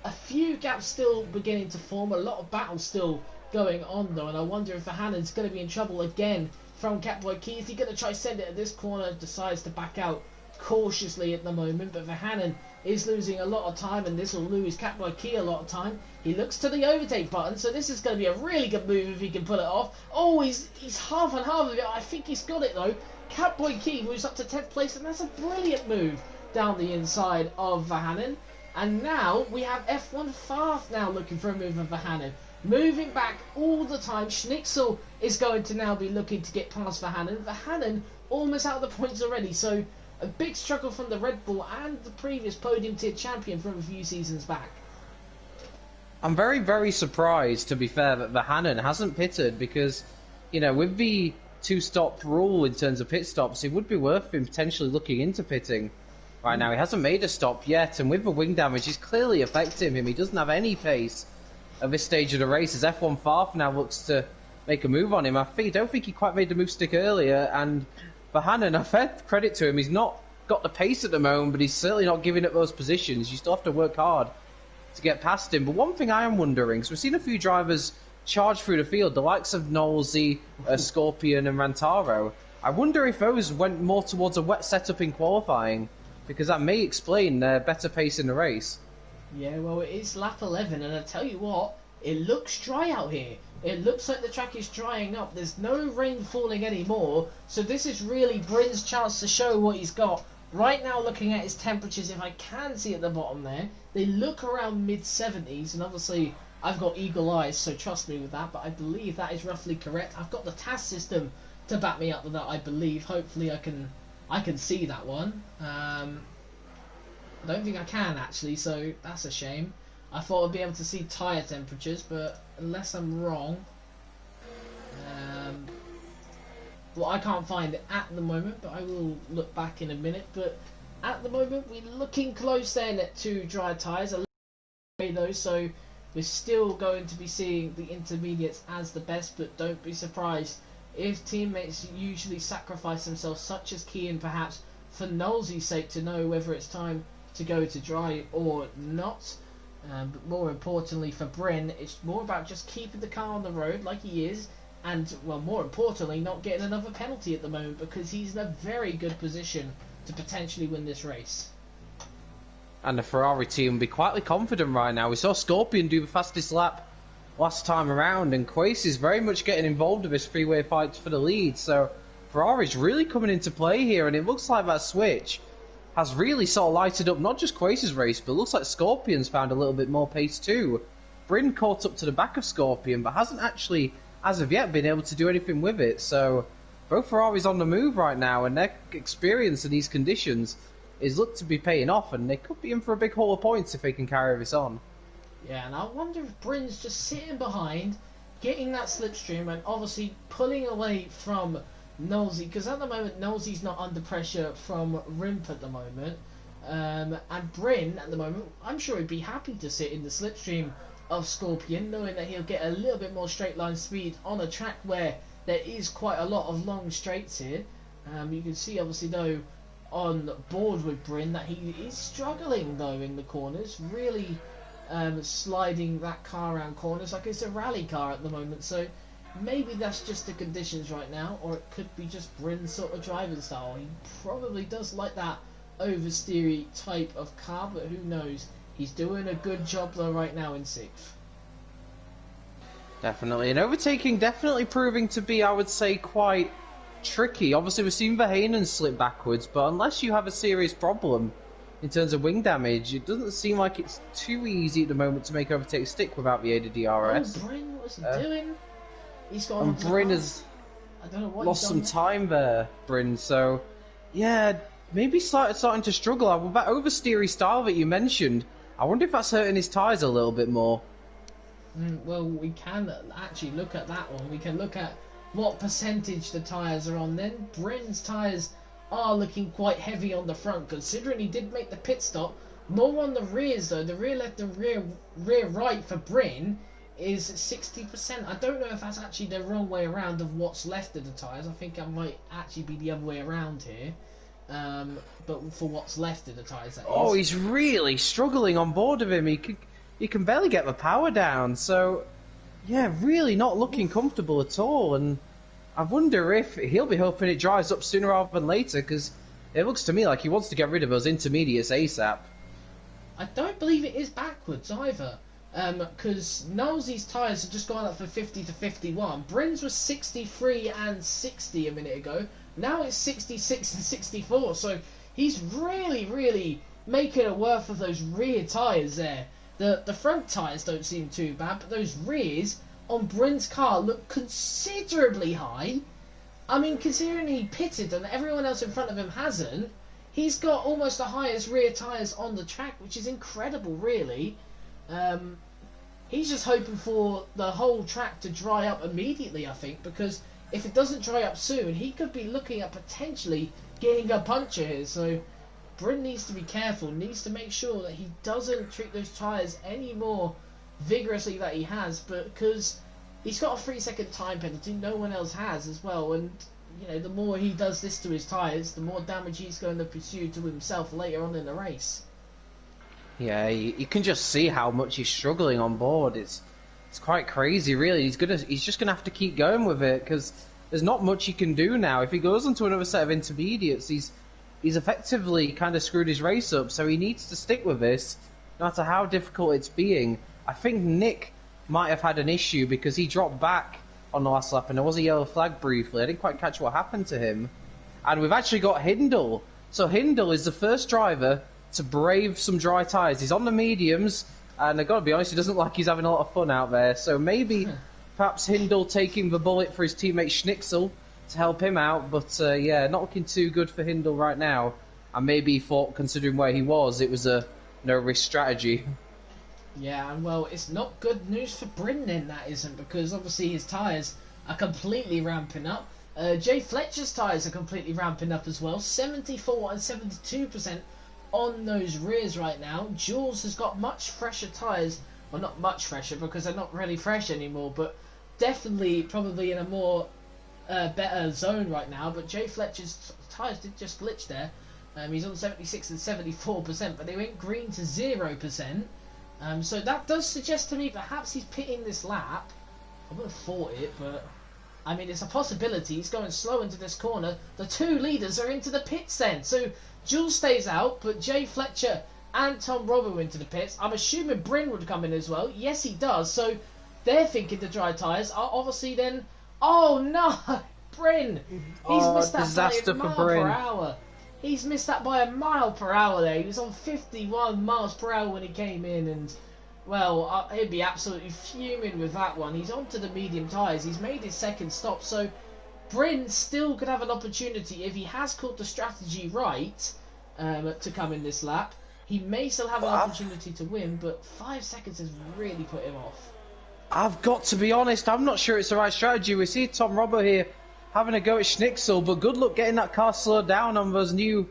a few gaps still beginning to form, a lot of battles still going on though, and I wonder if Vahannen's going to be in trouble again from Catboy Key. Is he going to try send it at this corner? Decides to back out cautiously at the moment, but Vahannen is losing a lot of time, and this will lose Catboy Key a lot of time. He looks to the overtake button, so this is going to be a really good move if he can pull it off. Oh, he's half and half of it. I think he's got it though. Catboy Key moves up to 10th place, and that's a brilliant move down the inside of Vahannen. And now we have F1 Fast now looking for a move of Vahannen. Moving back all the time. Schnitzel is going to now be looking to get past Vahannen. Vahannen almost out of the points already, so a big struggle from the Red Bull and the previous podium tier champion from a few seasons back. I'm very, very surprised, to be fair, that Vahannen hasn't pitted because, you know, with the two-stop rule in terms of pit stops, it would be worth him potentially looking into pitting right now. He hasn't made a stop yet, and with the wing damage, it's clearly affecting him. He doesn't have any pace at this stage of the race as F1 Farf now looks to make a move on him. I don't think he quite made the move stick earlier, and Vahannen, I've had credit to him, he's not got the pace at the moment, but he's certainly not giving up those positions. You still have to work hard to get past him. But one thing I am wondering, so we've seen a few drivers charge through the field, the likes of Nolsey, Scorpion and Rantaro. I wonder if those went more towards a wet setup in qualifying, because that may explain their better pace in the race. Yeah, well, it is lap 11, and I tell you what, it looks dry out here. It looks like the track is drying up. There's no rain falling anymore, so this is really Bryn's chance to show what he's got. Right now, looking at his temperatures, if I can see at the bottom there, they look around mid-70s, and obviously I've got eagle eyes, so trust me with that, but I believe that is roughly correct. I've got the task system to back me up with that, I believe. Hopefully I can see that one. I don't think I can, actually, so that's a shame. I thought I'd be able to see tyre temperatures, but unless I'm wrong... well, I can't find it at the moment, but I will look back in a minute. But at the moment, we're looking close then to dry tyres. A little way though, so we're still going to be seeing the intermediates as the best, but don't be surprised if teammates usually sacrifice themselves, such as Kean perhaps, for Nolsey's sake, to know whether it's time to go to dry or not. But more importantly for Bryn, it's more about just keeping the car on the road like he is, and, well, more importantly, not getting another penalty at the moment, because he's in a very good position to potentially win this race. And the Ferrari team will be quietly confident right now. We saw Scorpion do the fastest lap last time around, and Quace is very much getting involved in this three-way fight for the lead. So Ferrari's really coming into play here, and it looks like that switch has really sort of lighted up not just Quace's race, but it looks like Scorpion's found a little bit more pace too. Bryn caught up to the back of Scorpion, but hasn't actually, as of yet, been able to do anything with it. So both Ferraris on the move right now, and their experience in these conditions is looked to be paying off, and they could be in for a big haul of points if they can carry this on. Yeah, and I wonder if Bryn's just sitting behind, getting that slipstream, and obviously pulling away from Nolsey, because at the moment Nolsey's not under pressure from Rimp at the moment, and Bryn at the moment, I'm sure he'd be happy to sit in the slipstream of Scorpion, knowing that he'll get a little bit more straight line speed on a track where there is quite a lot of long straights here. You can see obviously though on board with Bryn that he is struggling though in the corners, really sliding that car around corners like it's a rally car at the moment. So maybe that's just the conditions right now, or it could be just Bryn's sort of driving style. He probably does like that oversteery type of car, but who knows. He's doing a good job though right now in 6th. Definitely, and overtaking definitely proving to be, I would say, quite tricky. Obviously we've seen Vahanen slip backwards, but unless you have a serious problem in terms of wing damage, it doesn't seem like it's too easy at the moment to make overtake stick without the aid of DRS. Oh, Bryn, what's he doing? He's gone. And Bryn has lost some time there, Bryn. So, yeah, maybe starting to struggle. With that oversteery style that you mentioned, I wonder if that's hurting his tyres a little bit more. Well, we can actually look at that one. We can look at what percentage the tyres are on. Then Bryn's tyres are looking quite heavy on the front, considering he did make the pit stop. More on the rears though. The rear left and rear right for Bryn is 60%. I don't know if that's actually the wrong way around of what's left of the tyres. I think it might actually be the other way around here. But for what's left of the tyres, that Oh, is. he's really struggling on board of him. He can barely get the power down. So, yeah, really not looking comfortable at all. And I wonder if he'll be hoping it dries up sooner rather than later, because it looks to me like he wants to get rid of those intermediates ASAP. I don't believe it is backwards either. Because Knowlesy's tyres have just gone up from 50 to 51. Bryn's was 63 and 60 a minute ago. Now it's 66 and 64. So he's really making it worth of those rear tyres there. The front tyres don't seem too bad, but those rears on Bryn's car look considerably high. I mean, considering he pitted and everyone else in front of him hasn't, he's got almost the highest rear tyres on the track, which is incredible, really. He's just hoping for the whole track to dry up immediately, I think, because if it doesn't dry up soon, he could be looking at potentially getting a puncture here. So Bryn needs to be careful, needs to make sure that he doesn't treat those tyres any more vigorously that he has, because he's got a 3-second time penalty, no one else has as well, and you know, the more he does this to his tyres, the more damage he's going to pursue to himself later on in the race. Yeah, you can just see how much he's struggling on board. It's quite crazy, really. He's just gonna have to keep going with it, because there's not much he can do now. If he goes into another set of intermediates, he's effectively kind of screwed his race up. So he needs to stick with this, no matter how difficult it's being. I think Nick might have had an issue because he dropped back on the last lap, and there was a yellow flag briefly. I didn't quite catch what happened to him. And we've actually got Hindle. So Hindle is the first driver to brave some dry tyres. He's on the mediums, and I've got to be honest, he doesn't look like he's having a lot of fun out there. So maybe perhaps Hindle taking the bullet for his teammate Schnitzel to help him out. But yeah, not looking too good for Hindle right now. And maybe he thought, considering where he was, it was a no-risk strategy. Yeah, and well, it's not good news for Bryn then, that isn't, because obviously his tyres are completely ramping up. Jay Fletcher's tyres are completely ramping up as well, 74 and 72% on those rears right now. Jules has got much fresher tyres, well, not much fresher because they're not really fresh anymore, but definitely probably in a more better zone right now. But Jay Fletcher's tyres did just glitch there. He's on 76 and 74%, but they went green to 0%. So that does suggest to me perhaps he's pitting this lap. I would have thought it, but I mean, it's a possibility. He's going slow into this corner. The two leaders are into the pits then. So Jules stays out, but Jay Fletcher and Tom Robbo into the pits. I'm assuming Bryn would come in as well. Yes, he does. So they're thinking the dry tyres are obviously then... Oh, no! Bryn! He's missed that by a mile per hour. He's missed that by a mile per hour there. He was on 51 miles per hour when he came in, and well, he'd be absolutely fuming with that one. He's onto the medium tyres. He's made his second stop, so Bryn still could have an opportunity if he has caught the strategy right to come in this lap. He may still have an opportunity to win, but 5 seconds has really put him off. I've got to be honest, I'm not sure it's the right strategy. We see Tom Robbo here having a go at Schnitzel, but good luck getting that car slowed down on those new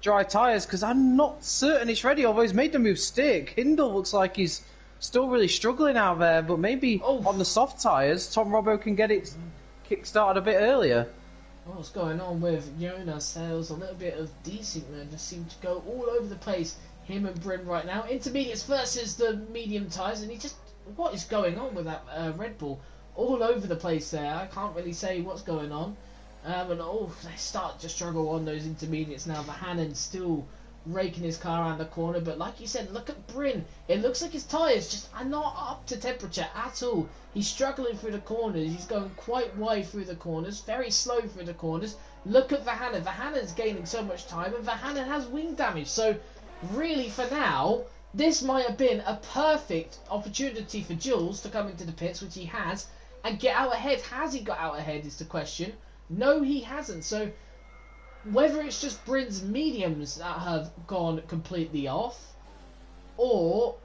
dry tyres, because I'm not certain it's ready, although he's made the move stick. Hindle looks like he's still really struggling out there, but maybe on the soft tyres, Tom Robbo can get it kick-started a bit earlier. What's going on with Jonas? There was a little bit of decent man, just seemed to go all over the place, him and Bryn right now. Intermediates versus the medium tyres, and he just... What is going on with that Red Bull? All over the place there. I can't really say what's going on. And they start to struggle on those intermediates now. Vahannen's still raking his car around the corner, but like you said, look at Bryn. It looks like his tyres just are not up to temperature at all. He's struggling through the corners. He's going quite wide through the corners, very slow through the corners. Look at Vahannen. Vahannen's gaining so much time, and Vahannen has wing damage. So really, for now, this might have been a perfect opportunity for Jules to come into the pits, which he has, and get out ahead. Has he got out ahead is the question. No, he hasn't. So whether it's just Bryn's mediums that have gone completely off, or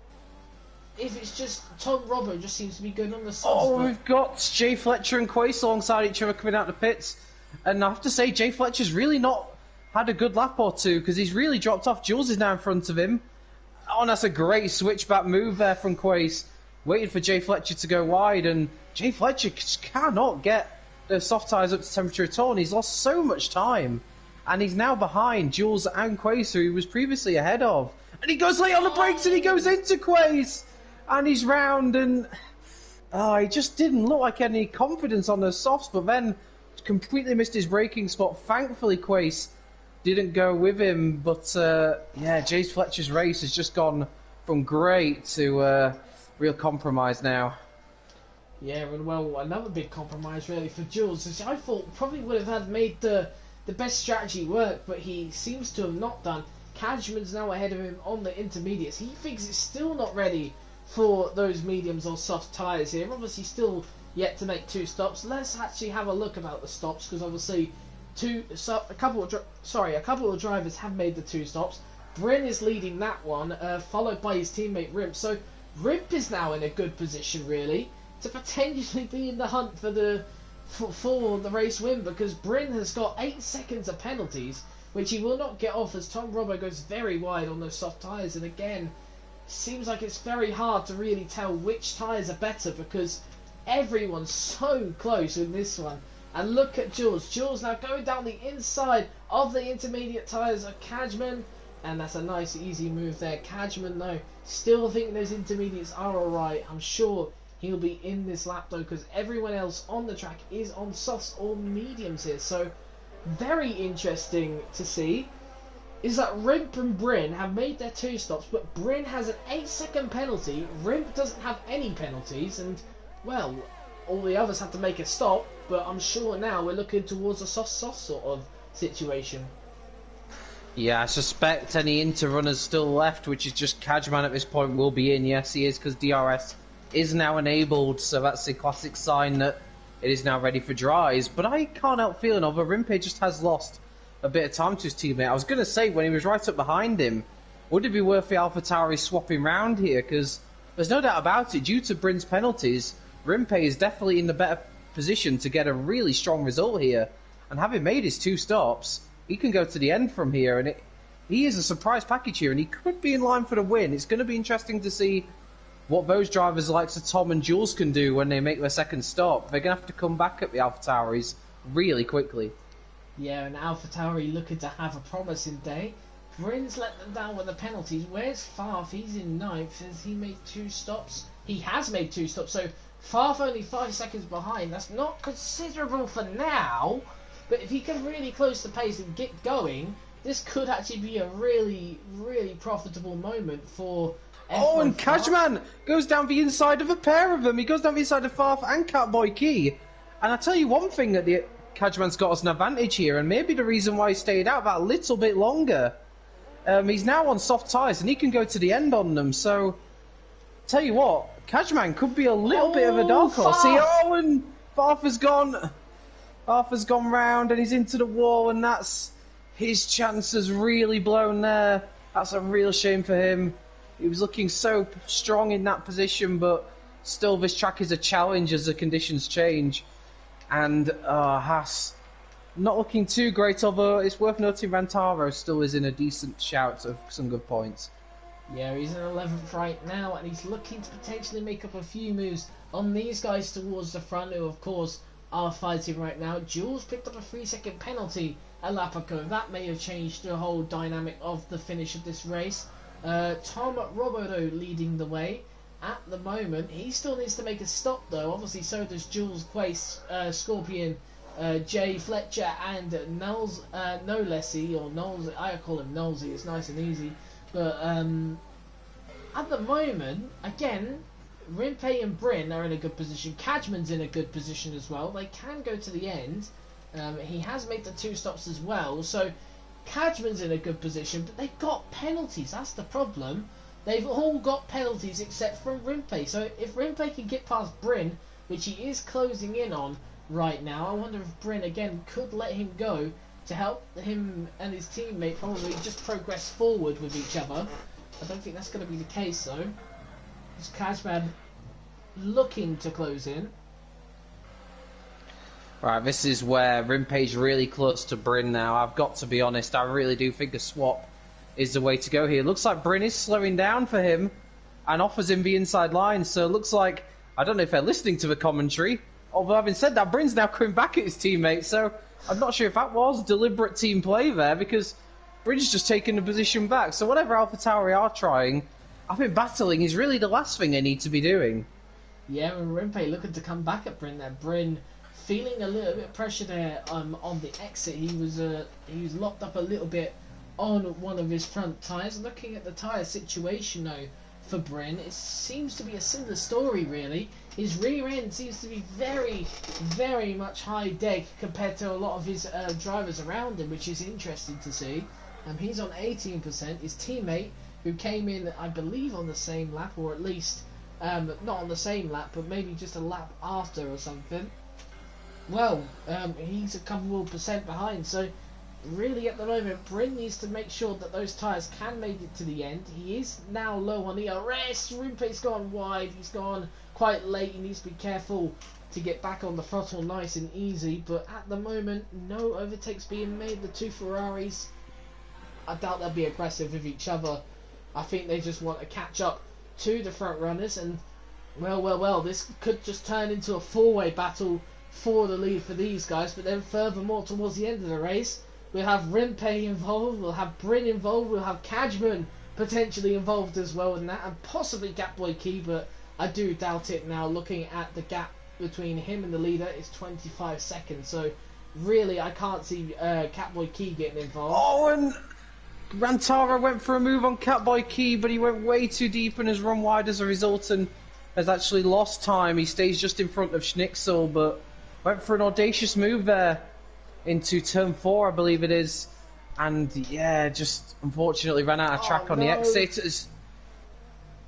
if it's just Tom Robbo just seems to be good on the softs. Oh, we've got Jay Fletcher and Quace alongside each other coming out the pits, and I have to say Jay Fletcher's really not had a good lap or two, because he's really dropped off. Jules is now in front of him. Oh, and that's a great switchback move there from Quace. waited for Jay Fletcher to go wide, and Jay Fletcher cannot get the soft tyres up to temperature at all, and he's lost so much time. And he's now behind Jules and Quace, who he was previously ahead of. And he goes late on the brakes, and he goes into Quace, and he's round, and he just didn't look like any confidence on those softs, but then completely missed his braking spot. Thankfully, Quace didn't go with him, but Jay Fletcher's race has just gone from great to real compromise now. Yeah, and well, another big compromise really for Jules, which I thought probably would have had made the best strategy work, but he seems to have not done. Cashman's now ahead of him on the intermediates. He thinks it's still not ready for those mediums or soft tyres here. Obviously still yet to make 2 stops. Let's actually have a look about the stops, because obviously a couple of drivers have made the 2 stops. Bryn is leading that one, followed by his teammate Rimp. So Rimp is now in a good position really to potentially be in the hunt for the race win, because Bryn has got 8 seconds of penalties, which he will not get off as Tom Robbo goes very wide on those soft tyres. And again, seems like it's very hard to really tell which tyres are better, because everyone's so close in this one. And look at Jules. Jules now going down the inside of the intermediate tyres of Cashman, and that's a nice easy move there. Cashman though, still think those intermediates are alright. I'm sure he'll be in this lap though, because everyone else on the track is on softs or mediums here. So very interesting to see is that Rimp and Bryn have made their 2 stops, but Bryn has an 8-second penalty. Rimp doesn't have any penalties, and well, all the others have to make a stop, but I'm sure now we're looking towards a soft sort of situation. Yeah, I suspect any inter-runners still left, which is just Cashman at this point, will be in. Yes, he is, because DRS is now enabled, so that's a classic sign that it is now ready for dries. But I can't help feeling over Rimpe just has lost a bit of time to his teammate. I was going to say, when he was right up behind him, would it be worth the AlphaTauri swapping round here? Because there's no doubt about it, due to Bryn's penalties, Rimpe is definitely in the better position to get a really strong result here. And having made his 2 stops, he can go to the end from here. And he is a surprise package here, and he could be in line for the win. It's going to be interesting to see what those drivers like Tom and Jules can do when they make their 2nd stop. They're going to have to come back at the AlphaTauris really quickly. Yeah, and AlphaTauri looking to have a promising day. Bryn's let them down with the penalties. Where's Farf? He's in 9th. Has he made 2 stops? He has made 2 stops, so Farf only 5 seconds behind. That's not considerable for now, but if he can really close the pace and get going, this could actually be a really, really profitable moment for F1. Oh, and Cashman goes down the inside of a pair of them. He goes down the inside of Farf and Catboy Key. And I tell you one thing that the Cashman's got us an advantage here, and maybe the reason why he stayed out that little bit longer. He's now on soft tyres, and he can go to the end on them. So, tell you what, Cashman could be a little bit of a dark horse. See, and Farf has gone round, and he's into the wall, and that's his chance has really blown there. That's a real shame for him. He was looking so strong in that position, but still this track is a challenge as the conditions change. And Haas not looking too great, although it's worth noting Rantaro still is in a decent shout of some good points. Yeah, he's in 11th right now, and he's looking to potentially make up a few moves on these guys towards the front, who of course are fighting right now. Jules picked up a 3-second penalty at lap ago. That may have changed the whole dynamic of the finish of this race. Tom Roboto leading the way at the moment. He still needs to make a stop though. Obviously so does Jules Quace, Scorpion, Jay Fletcher and Nolesi, or Knowles. I call him Knowlesy, it's nice and easy. But at the moment, again, Rimpe and Bryn are in a good position. Cashman's in a good position as well. They can go to the end. He has made the 2 stops as well. So Cashman's in a good position, but they've got penalties. That's the problem. They've all got penalties except for Rimpe. So if Rimpe can get past Bryn, which he is closing in on right now, I wonder if Bryn again could let him go to help him and his teammate probably just progress forward with each other. I don't think that's going to be the case though. It's Cashman looking to close in. Right, this is where Rimpe's really close to Bryn now. I've got to be honest, I really do think a swap is the way to go here. Looks like Bryn is slowing down for him. and offers him the inside line. So it looks like, I don't know if they're listening to the commentary, although having said that, Bryn's now coming back at his teammate, so I'm not sure if that was deliberate team play there, because Bryn's just taking the position back. So whatever AlphaTauri are trying, I think battling is really the last thing they need to be doing. Yeah, and Rimpe looking to come back at Bryn there. Bryn feeling a little bit of pressure there on the exit. He was locked up a little bit on one of his front tyres. Looking at the tyre situation though for Bryn, it seems to be a similar story really. His rear end seems to be very, very much high deck compared to a lot of his drivers around him, which is interesting to see. He's on 18%. His teammate, who came in, I believe, on the same lap, or at least not on the same lap, but maybe just a lap after or something. Well, he's a couple of percent behind, so really at the moment Bryn needs to make sure that those tyres can make it to the end. He is now low on ERS. Rimpe's gone wide, he's gone quite late. He needs to be careful to get back on the throttle nice and easy, but at the moment no overtakes being made. The two Ferraris, I doubt they'll be aggressive with each other. I think they just want to catch up to the front runners, and well, this could just turn into a four-way battle for the lead for these guys. But then furthermore, towards the end of the race, we'll have Rimpe involved, we'll have Bryn involved, we'll have Kajman potentially involved as well in that, and possibly Gapboy Key, but I do doubt it now. Looking at the gap between him and the leader is 25 seconds, so really I can't see Catboy Key getting involved. Oh, and Rantara went for a move on Catboy Key, but he went way too deep and has run wide as a result and has actually lost time. He stays just in front of Schnicksel, but went for an audacious move there into turn 4, I believe it is. And yeah, just unfortunately ran out of track on the exit.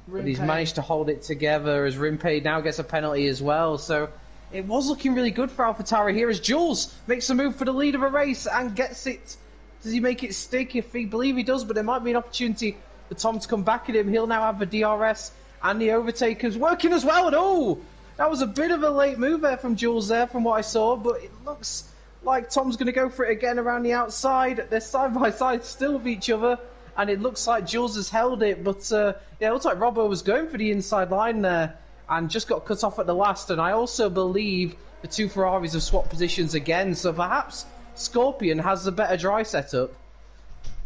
But he's managed to hold it together as Rimpe now gets a penalty as well. So it was looking really good for AlphaTauri here as Jules makes a move for the lead of a race and gets it. Does he make it stick? If he believe he does, but there might be an opportunity for Tom to come back at him. He'll now have the DRS and the overtakers working as well. And oh, that was a bit of a late move there from Jules there from what I saw, but it looks like Tom's going to go for it again around the outside. They're side by side still with each other, and it looks like Jules has held it, but yeah, it looks like Robbo was going for the inside line there and just got cut off at the last. And I also believe the two Ferraris have swapped positions again, so perhaps Scorpion has the better dry setup.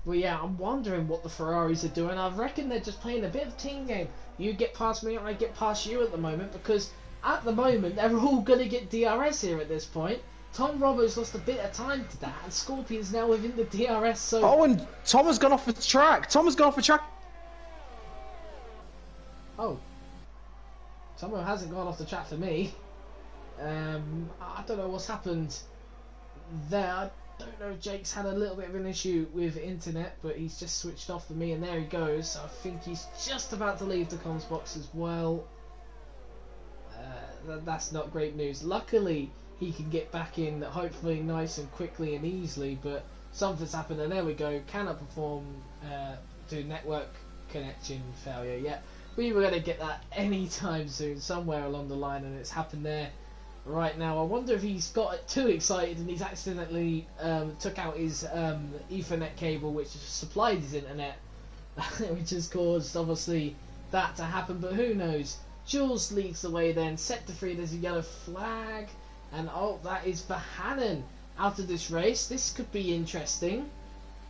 Well, yeah, I'm wondering what the Ferraris are doing. I reckon they're just playing a bit of a team game. You get past me, I get past you at the moment, because at the moment they're all going to get DRS here at this point. Tom Robbo's lost a bit of time to that, and Scorpion's now within the DRS, so... Oh, and Tom has gone off the track! Tom has gone off the track! Oh. Tomo hasn't gone off the track for me. I don't know what's happened there. I don't know if Jake's had a little bit of an issue with internet, but he's just switched off for me, and there he goes. I think he's just about to leave the comms box as well. That's not great news. Luckily, he can get back in hopefully nice and quickly and easily, but something's happened, and there we go. Cannot perform to network connection failure yet. We were going to get that anytime soon, somewhere along the line, and it's happened there right now. I wonder if he's got too excited and he's accidentally took out his Ethernet cable, which supplied his internet, which has caused obviously that to happen, but who knows. Jules leads the way then, set to free. There's a yellow flag, and oh, that is for Hannon out of this race. This could be interesting.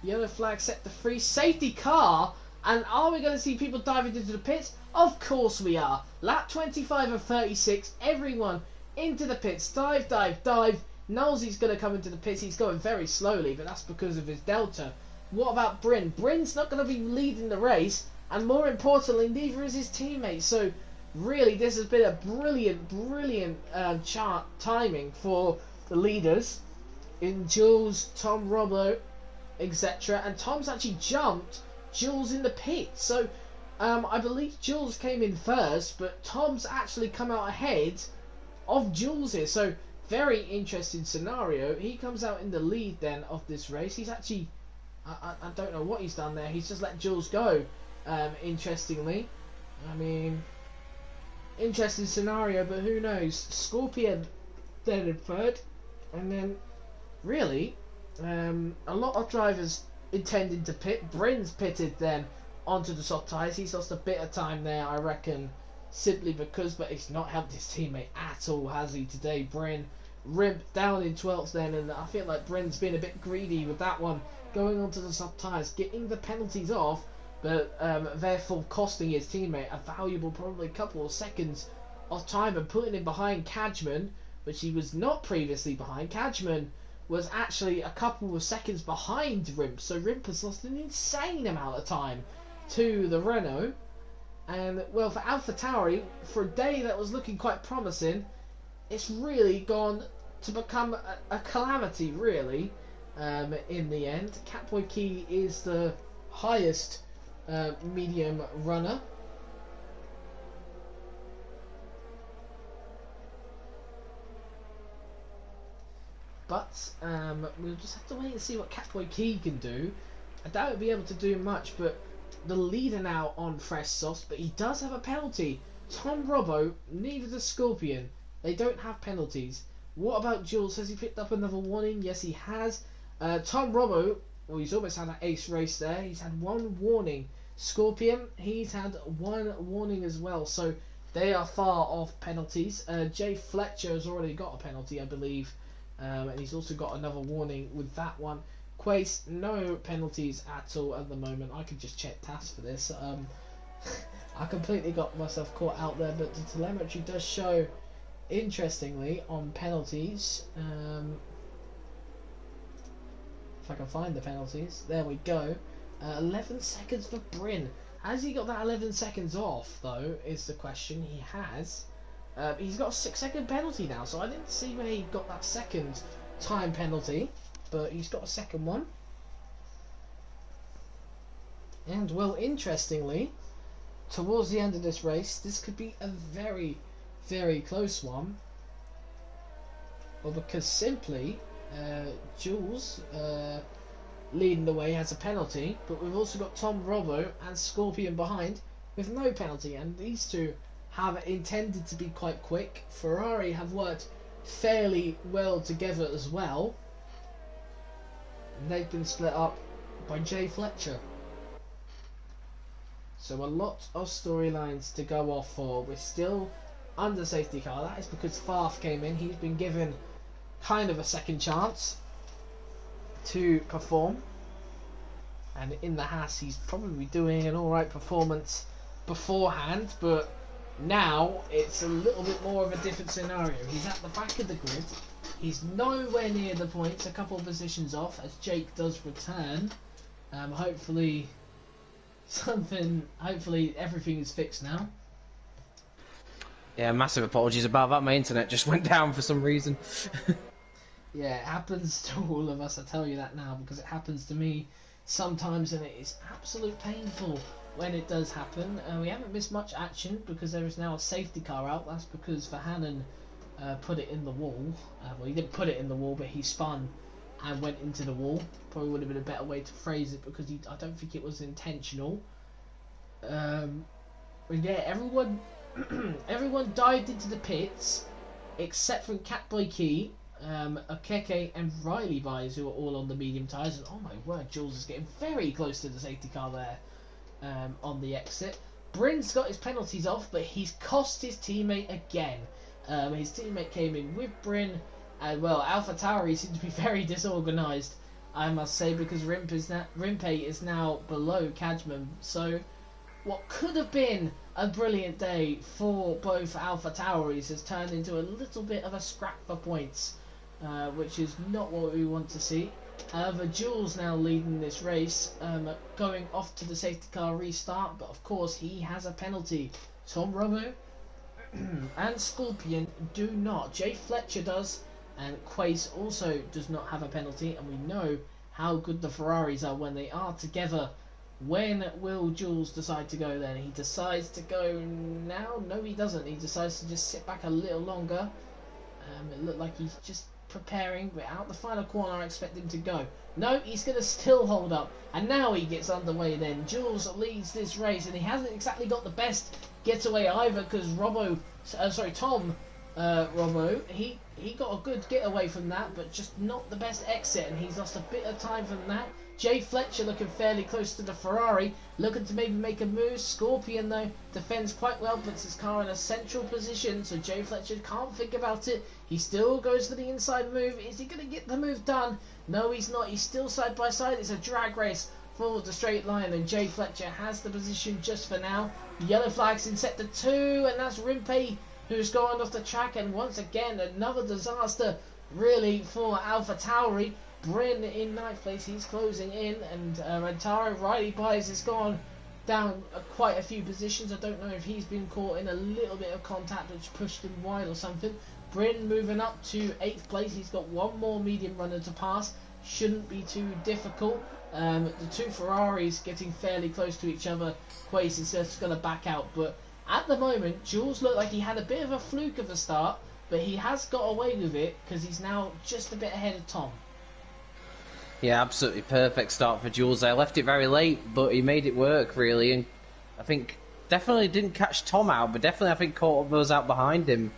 Yellow flag set to free, safety car, and are we going to see people diving into the pits? Of course we are. Lap 25 of 36, everyone into the pits. Dive, dive, dive. Knowlesy's going to come into the pits. He's going very slowly, but that's because of his delta. What about Bryn? Bryn's not going to be leading the race, and more importantly, neither is his teammate. So really, this has been a brilliant chart timing for the leaders in Jules, Tom, Robbo, etc. And Tom's actually jumped Jules in the pit. So I believe Jules came in first, but Tom's actually come out ahead of Jules here. So very interesting scenario. He comes out in the lead then of this race. He's actually, I don't know what he's done there. He's just let Jules go. Interestingly, I mean, interesting scenario, but who knows. Scorpion then in third, and then really a lot of drivers intending to pit. Bryn's pitted then onto the soft tyres. He's lost a bit of time there, I reckon, simply because, but he's not helped his teammate at all, has he, today? Bryn Rimp down in 12th then, and I feel like Bryn's been a bit greedy with that one, going onto the soft tyres, getting the penalties off, but therefore costing his teammate a valuable, probably couple of seconds of time, and putting him behind Cadman, which he was not previously behind. Cadman was actually a couple of seconds behind Rimp, so Rimp has lost an insane amount of time to the Renault. And well, for AlphaTauri, for a day that was looking quite promising, it's really gone to become a calamity, really, in the end. Catboy Key is the highest medium runner. But we'll just have to wait and see what Catboy Key can do. I doubt he'll be able to do much, but the leader now on fresh softs, but he does have a penalty. Tom Robbo, neither does Scorpion. They don't have penalties. What about Jules? Has he picked up another warning? Yes, he has. Tom Robbo, well, he's almost had an ace race there. He's had one warning. Scorpion, he's had one warning as well. So they are far off penalties. Jay Fletcher has already got a penalty, I believe. And he's also got another warning with that one. Quace, no penalties at all at the moment. I could just check TAS for this. I completely got myself caught out there, but the telemetry does show, interestingly, on penalties. If I can find the penalties, there we go. 11 seconds for Bryn. Has he got that 11 seconds off, though, is the question. He has. He's got a 6-second penalty now, so I didn't see where he got that second time penalty, but he's got a second one. And, well, interestingly, towards the end of this race, this could be a very, very close one. Well, because simply, Jules, leading the way, has a penalty, but we've also got Tom Robbo and Scorpion behind with no penalty, and these two have intended to be quite quick. Ferrari have worked fairly well together as well, and they've been split up by Jay Fletcher. So a lot of storylines to go off for. We're still under safety car. That is because Farf came in. He's been given kind of a second chance to perform, and in the Haas he's probably doing an alright performance beforehand, but now it's a little bit more of a different scenario. He's at the back of the grid. He's nowhere near the points, a couple of positions off as Jake does return. Hopefully everything is fixed now. Yeah, massive apologies about that. My internet just went down for some reason. Yeah, it happens to all of us, I tell you that now, because it happens to me sometimes, and it is absolute painful when it does happen. We haven't missed much action because there is now a safety car out. That's because Verhanen put it in the wall. Well, he didn't put it in the wall, but he spun and went into the wall. Probably would have been a better way to phrase it, because I don't think it was intentional. But yeah, everyone everyone dived into the pits except for Catboy Key, Okeke and Riley Byers, who are all on the medium tyres. And oh my word, Jules is getting very close to the safety car there. On the exit, Bryn's got his penalties off, but he's cost his teammate again. His teammate came in with Bryn, and well, AlphaTauri seems to be very disorganised, I must say, because Rimpe is now below Cadman. So what could have been a brilliant day for both AlphaTauris has turned into a little bit of a scrap for points, which is not what we want to see. However, Jules now leading this race, going off to the safety car restart, but of course he has a penalty. Tom Robbo and Scorpion do not. Jay Fletcher does, and Quace also does not have a penalty, and we know how good the Ferraris are when they are together. When will Jules decide to go then? He decides to go now? No, he doesn't. He decides to just sit back a little longer. It looked like he's just preparing, but out the final corner I expect him to go. No, he's going to still hold up, and now he gets underway then. Jules leads this race, and he hasn't exactly got the best getaway either, because Tom Robbo, he got a good getaway from that, but just not the best exit, and he's lost a bit of time from that. Jay Fletcher looking fairly close to the Ferrari, looking to maybe make a move. Scorpion though defends quite well, puts his car in a central position, so Jay Fletcher can't think about it. He still goes for the inside move. Is he going to get the move done? No, he's not. He's still side by side. It's a drag race for the straight line, and Jay Fletcher has the position just for now. Yellow flags in sector 2, and that's Rimpe who's gone off the track, and once again another disaster really for AlphaTauri. Bryn in 9th place, he's closing in, and Rantaro Riley Byes has gone down quite a few positions. I don't know if he's been caught in a little bit of contact which pushed him wide or something. Bryn moving up to 8th place, he's got one more medium runner to pass, shouldn't be too difficult. The two Ferraris getting fairly close to each other. Quace is just going to back out, but at the moment Jules looked like he had a bit of a fluke of a start, but he has got away with it because he's now just a bit ahead of Tom. Yeah, absolutely perfect start for Jules there. Left it very late, but he made it work, really. And I think definitely didn't catch Tom out, but definitely I think caught those out behind him.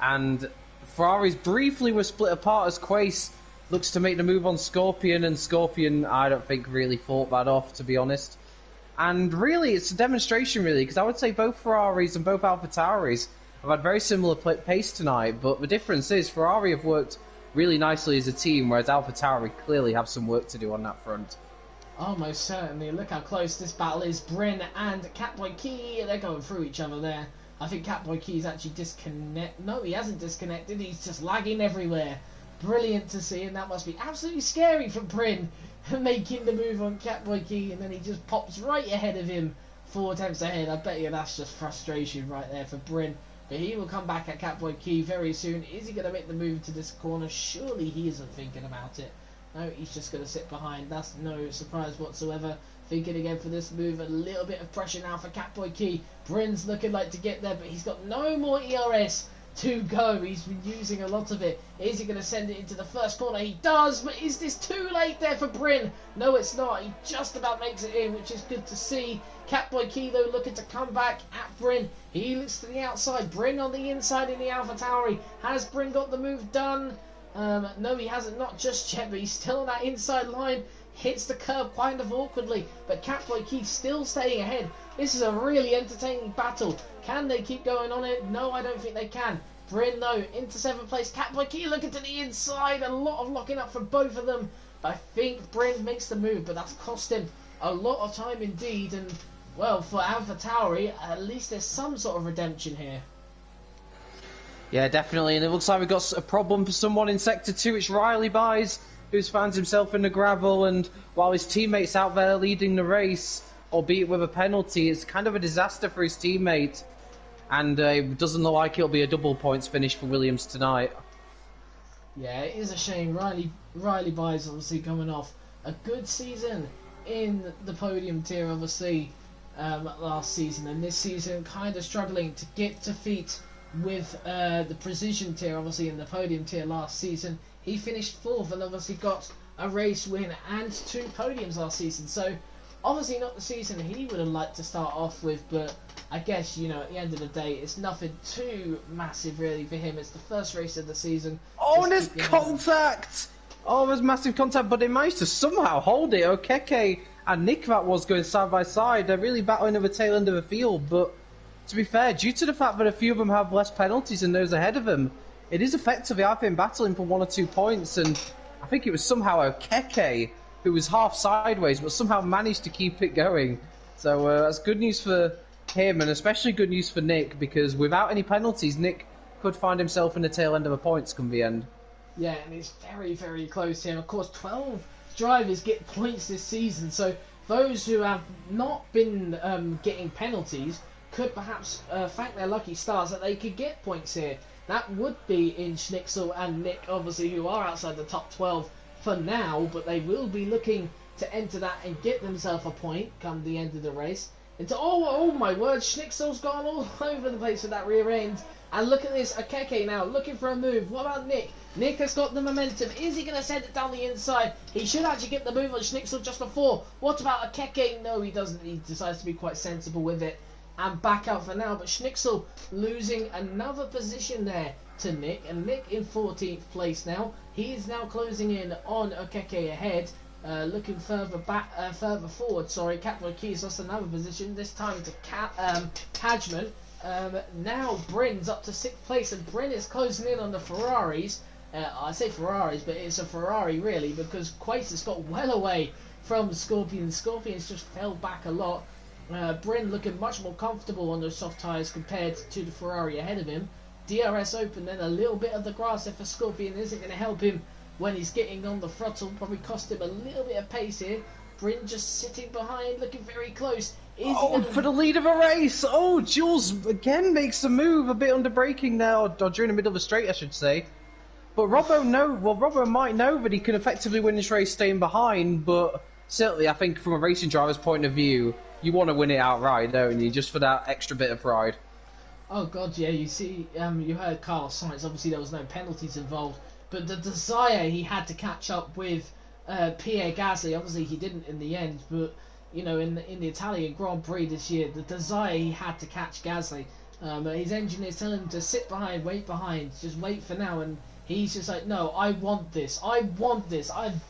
And Ferraris briefly were split apart as Quace looks to make the move on Scorpion, and Scorpion, I don't think, really fought that off, to be honest. And really, it's a demonstration, really, because I would say both Ferraris and both AlphaTauris have had very similar pace tonight, but the difference is Ferrari have worked really nicely as a team, whereas AlphaTauri clearly have some work to do on that front. Oh, most certainly. Look how close this battle is. Bryn and Catboy Key, they're going through each other there. I think Catboy Key is actually disconnected. No, he hasn't disconnected. He's just lagging everywhere. Brilliant to see, and that must be absolutely scary for Bryn, making the move on Catboy Key, and then he just pops right ahead of him, 4 attempts ahead. I bet you that's just frustration right there for Bryn. But he will come back at Catboy Key very soon. Is he going to make the move to this corner? Surely he isn't thinking about it. No, he's just going to sit behind. That's no surprise whatsoever. Thinking again for this move. A little bit of pressure now for Catboy Key. Bryn's looking like to get there, but he's got no more ERS to go. He's been using a lot of it. Is he going to send it into the first corner? He does, but is this too late there for Bryn? No, it's not. He just about makes it in, which is good to see. Catboy Key, though, looking to come back at Bryn. He looks to the outside. Bryn on the inside in the AlphaTauri. Has Bryn got the move done? No, he hasn't. Not just yet, but he's still on that inside line. Hits the curb kind of awkwardly, but Catboy Key still staying ahead. This is a really entertaining battle. Can they keep going on it? No, I don't think they can. Bryn, though, into 7th place. Catboy Key looking to the inside. A lot of locking up from both of them. I think Bryn makes the move, but that's cost him a lot of time indeed. And, well, for AlphaTauri, at least there's some sort of redemption here. Yeah, definitely. And it looks like we've got a problem for someone in Sector 2. It's Riley Byes, who finds himself in the gravel. And while his teammate's out there leading the race, albeit with a penalty, it's kind of a disaster for his teammate. And it doesn't look like it'll be a double points finish for Williams tonight. Yeah, it is a shame. Riley Byes obviously coming off a good season in the podium tier, obviously, last season. And this season kind of struggling to get to feet with the precision tier, obviously, in the podium tier last season. He finished 4th and obviously got a race win and 2 podiums last season. So, obviously not the season he would have liked to start off with, but I guess, you know, at the end of the day, it's nothing too massive really for him. It's the first race of the season. Oh, and there's contact! Oh, there's massive contact, but they managed to somehow hold it. Okeke and Nick, that was, going side by side. They're really battling at the tail end of the field, but to be fair, due to the fact that a few of them have less penalties than those ahead of them, it is effectively, I think, battling for 1 or 2 points, and I think it was somehow Okeke who was half sideways, but somehow managed to keep it going. So that's good news for him, and especially good news for Nick, because without any penalties, Nick could find himself in the tail end of the points come the end. Yeah, and it's very, very close here. Of course, 12 drivers get points this season, so those who have not been getting penalties could perhaps thank their lucky stars that they could get points here. That would be in Schnitzel and Nick, obviously, who are outside the top 12 for now, but they will be looking to enter that and get themselves a point come the end of the race. Into oh my word, Schnitzel's gone all over the place with that rear end. And look at this, Okeke now looking for a move. What about Nick? Nick has got the momentum. Is he going to send it down the inside? He should actually get the move on Schnitzel just before. What about Okeke? No, he doesn't. He decides to be quite sensible with it and back out for now. But Schnitzel losing another position there to Nick, and Nick in 14th place now. He is now closing in on Okeke ahead. Looking further back, further forward. Sorry, Catboy Keys lost another position. This time to Cadman. Now Bryn's up to 6th place, and Bryn is closing in on the Ferraris. I say Ferraris, but it's a Ferrari really, because Quace has got well away from Scorpion. Scorpion's just fell back a lot. Bryn looking much more comfortable on those soft tyres compared to the Ferrari ahead of him. DRS open, then a little bit of the grass there for Scorpion isn't going to help him when he's getting on the throttle. Probably cost him a little bit of pace here. Bryn just sitting behind, looking very close. For the lead of a race! Oh, Jules again makes a move, a bit under braking now, or during the middle of a straight, I should say. But Robbo might know that he can effectively win this race staying behind, but certainly I think from a racing driver's point of view, you want to win it outright, don't you? Just for that extra bit of pride. Oh god, yeah, you see, you heard Carlos Sainz, obviously there was no penalties involved, but the desire he had to catch up with Pierre Gasly, obviously he didn't in the end, but you know, in the Italian Grand Prix this year, the desire he had to catch Gasly, his engineers tell him to sit behind, just wait for now, and he's just like, no, I want this, I'm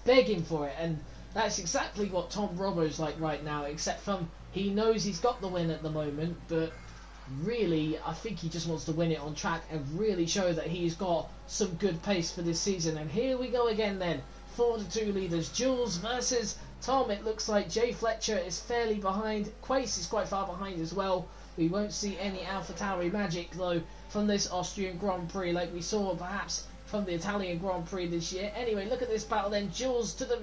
begging for it, and that's exactly what Tom Robbo's like right now, except from he knows he's got the win at the moment, but really, I think he just wants to win it on track and really show that he's got some good pace for this season. And here we go again then, 4-2 leaders, Jules versus Tom. It looks like Jay Fletcher is fairly behind, Quace is quite far behind as well. We won't see any AlphaTauri magic though from this Austrian Grand Prix like we saw perhaps from the Italian Grand Prix this year. Anyway, look at this battle then. Jules to the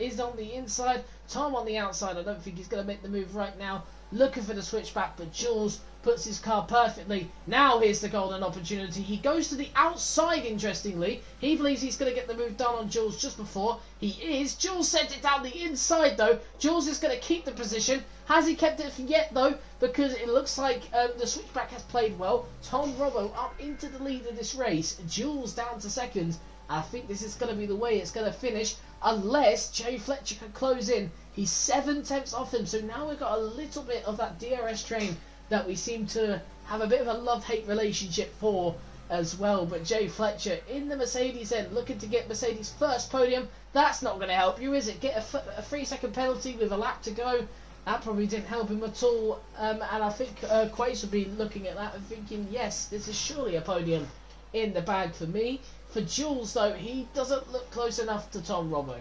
is on the inside, Tom on the outside. I don't think he's going to make the move right now. Looking for the switchback, but Jules puts his car perfectly. Now here's the golden opportunity. He goes to the outside, interestingly. He believes he's going to get the move done on Jules just before. He is. Jules sent it down the inside, though. Jules is going to keep the position. Has he kept it yet, though? Because it looks like the switchback has played well. Tom Robbo up into the lead of this race. Jules down to second. I think this is going to be the way it's going to finish, unless Jay Fletcher can close in. He's 7 tenths off him, so now we've got a little bit of that DRS train that we seem to have a bit of a love-hate relationship for as well. But Jay Fletcher in the Mercedes end, looking to get Mercedes' first podium. That's not going to help you, is it? Get a 3-second penalty with a lap to go. That probably didn't help him at all. And I think Quace will be looking at that and thinking, yes, this is surely a podium in the bag for me. For Jules, though, he doesn't look close enough to Tom Robbo.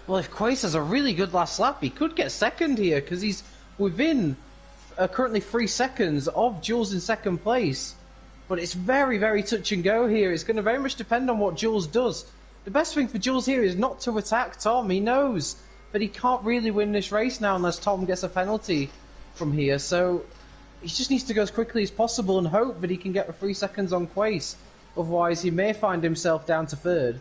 Well, if Quace has a really good last lap, he could get second here, because he's within currently 3 seconds of Jules in second place. But it's very, very touch and go here. It's going to very much depend on what Jules does. The best thing for Jules here is not to attack Tom. He knows that he can't really win this race now unless Tom gets a penalty from here. So he just needs to go as quickly as possible and hope that he can get the 3 seconds on Quace. Otherwise, he may find himself down to third.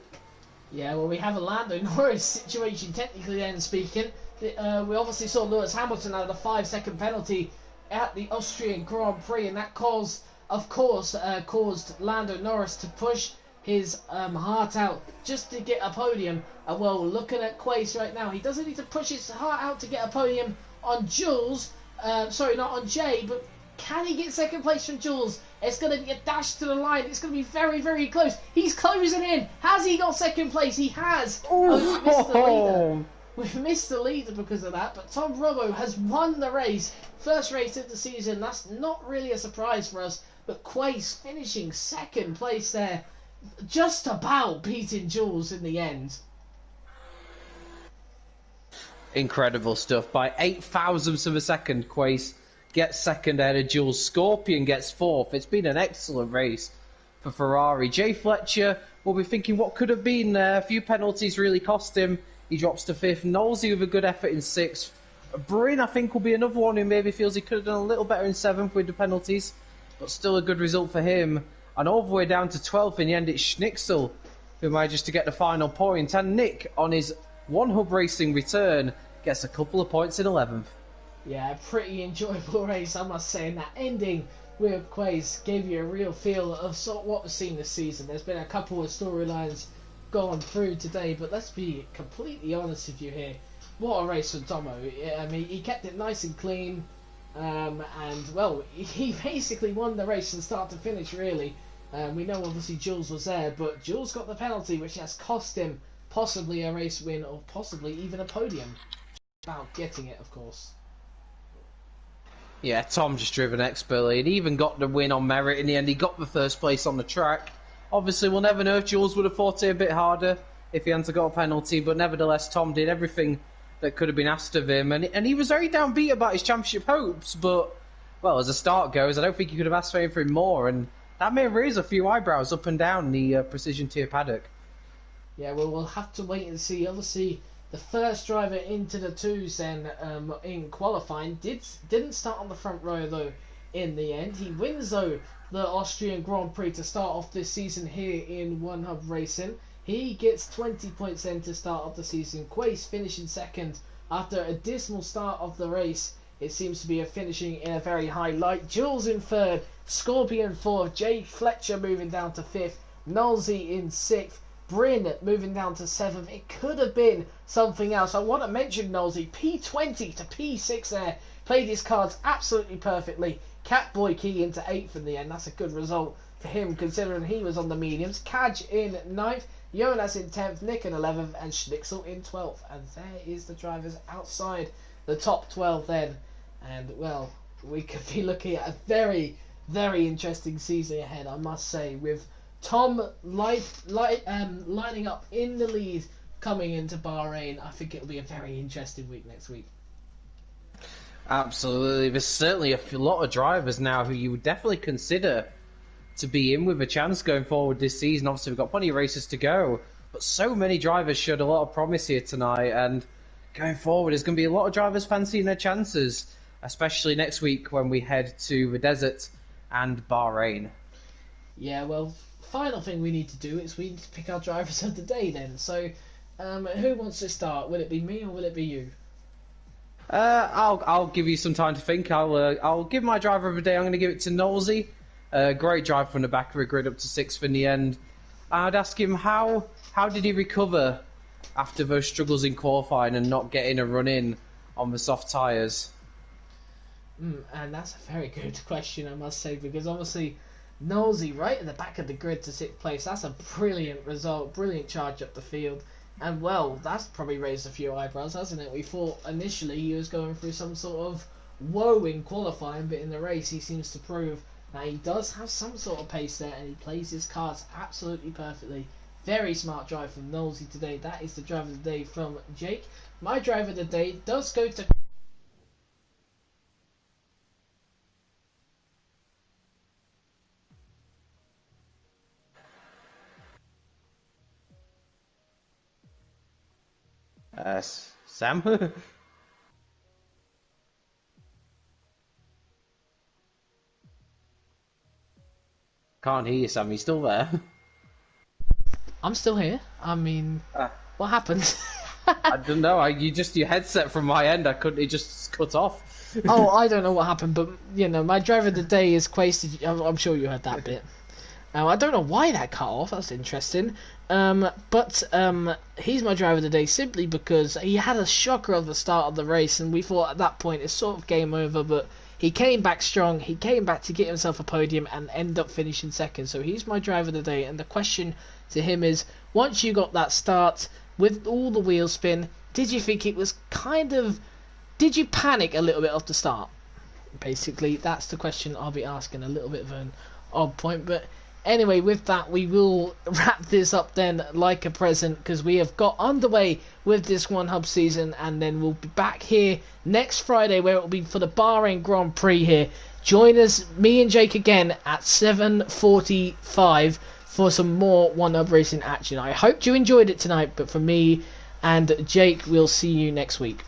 Yeah, well, we have a Lando Norris situation, technically then speaking. We obviously saw Lewis Hamilton had a 5-second penalty at the Austrian Grand Prix, and that caused Lando Norris to push his heart out just to get a podium. Well, looking at Quace right now, he doesn't need to push his heart out to get a podium on Jules. Sorry, not on Jay, but can he get second place from Jules? It's going to be a dash to the line. It's going to be very, very close. He's closing in. Has he got second place? He has. Oh, we've missed the leader. We've missed the leader because of that, but Tom Robbo has won the race. First race of the season. That's not really a surprise for us, but Quace finishing second place there, just about beating Jules in the end. Incredible stuff. By 8 thousandths of a second, Quace gets second ahead of Jules. Scorpion gets fourth. It's been an excellent race for Ferrari. Jay Fletcher will be thinking what could have been there. A few penalties really cost him. He drops to fifth. Knowlesy with a good effort in sixth. Bryn, I think, will be another one who maybe feels he could have done a little better in seventh with the penalties, but still a good result for him. And all the way down to 12th in the end, it's Schnitzel who manages to get the final point. And Nick, on his One Hub Racing return, gets a couple of points in 11th. Yeah, pretty enjoyable race, I must say. And that ending with Quace gave you a real feel of sort of what we've seen this season. There's been a couple of storylines gone through today, but let's be completely honest with you here. What a race for Tomo. I mean, he kept it nice and clean, and, well, he basically won the race from start to finish, really. We know, obviously, Jules was there, but Jules got the penalty, which has cost him possibly a race win or possibly even a podium. About getting it, of course. Yeah, Tom just driven expertly and he even got the win on merit in the end. He got the first place on the track. Obviously, we'll never know if Jules would have fought it a bit harder if he hadn't got a penalty, but nevertheless, Tom did everything that could have been asked of him, and he was very downbeat about his championship hopes, but, well, as the start goes, I don't think you could have asked for anything more, and that may raise a few eyebrows up and down the Precision Tier paddock. Yeah, well, we'll have to wait and see. Obviously, the first driver into the twos then in qualifying didn't start on the front row, though, in the end. He wins, though, the Austrian Grand Prix to start off this season here in One Hub Racing. He gets 20 points then to start off the season. Quace finishing second after a dismal start of the race. It seems to be finishing in a very high light. Jules in third, Scorpion fourth, Jay Fletcher moving down to fifth, Nolsey in sixth, Bryn moving down to seventh. It could have been something else. I want to mention Nolsey, P20 to P6 there. Played his cards absolutely perfectly. Catboy Key into 8th in the end. That's a good result for him considering he was on the mediums. Kaj in 9th, Jonas in 10th, Nick in 11th, and Schnitzel in 12th. And there is the drivers outside the top 12 then. And, well, we could be looking at a very, very interesting season ahead, I must say, with Tom lining up in the lead coming into Bahrain. I think it'll be a very interesting week next week. Absolutely. There's certainly a lot of drivers now who you would definitely consider to be in with a chance going forward this season. Obviously, we've got plenty of races to go, but so many drivers showed a lot of promise here tonight, and going forward, there's going to be a lot of drivers fancying their chances, especially next week when we head to the desert and Bahrain. Yeah, well, final thing we need to do is we need to pick our drivers of the day then. So, who wants to start? Will it be me or will it be you? I'll give you some time to think. I'll give my driver of the day. I'm going to give it to Nolsey. Great drive from the back of the grid up to 6th in the end. I'd ask him how did he recover after those struggles in qualifying and not getting a run in on the soft tyres. And that's a very good question, I must say, because obviously Nolsey right at the back of the grid to 6th place. That's a brilliant result, brilliant charge up the field. And, well, that's probably raised a few eyebrows, hasn't it? We thought initially he was going through some sort of woe in qualifying, but in the race he seems to prove that he does have some sort of pace there, and he plays his cards absolutely perfectly. Very smart drive from Nolsey today. That is the driver of the day from Jake. My driver of the day does go to... Sam? Can't hear you, Sam. You still there? I'm still here. I mean, what happened? I don't know. Your headset from my end. It just cut off. Oh, I don't know what happened, but you know, my driver of the day is Quasted. I'm sure you heard that bit. I don't know why that cut off. That's interesting. But he's my driver of the day simply because he had a shocker at the start of the race, and we thought at that point it's sort of game over. But he came back strong. He came back to get himself a podium and end up finishing second. So he's my driver of the day. And the question to him is: once you got that start with all the wheel spin, did you think it was did you panic a little bit off the start? Basically, that's the question I'll be asking. A little bit of an odd point, but anyway, with that, we will wrap this up then like a present, because we have got underway with this One Hub season, and then we'll be back here next Friday where it will be for the Bahrain Grand Prix here. Join us, me and Jake, again at 7:45 for some more One Hub Racing action. I hope you enjoyed it tonight, but for me and Jake, we'll see you next week.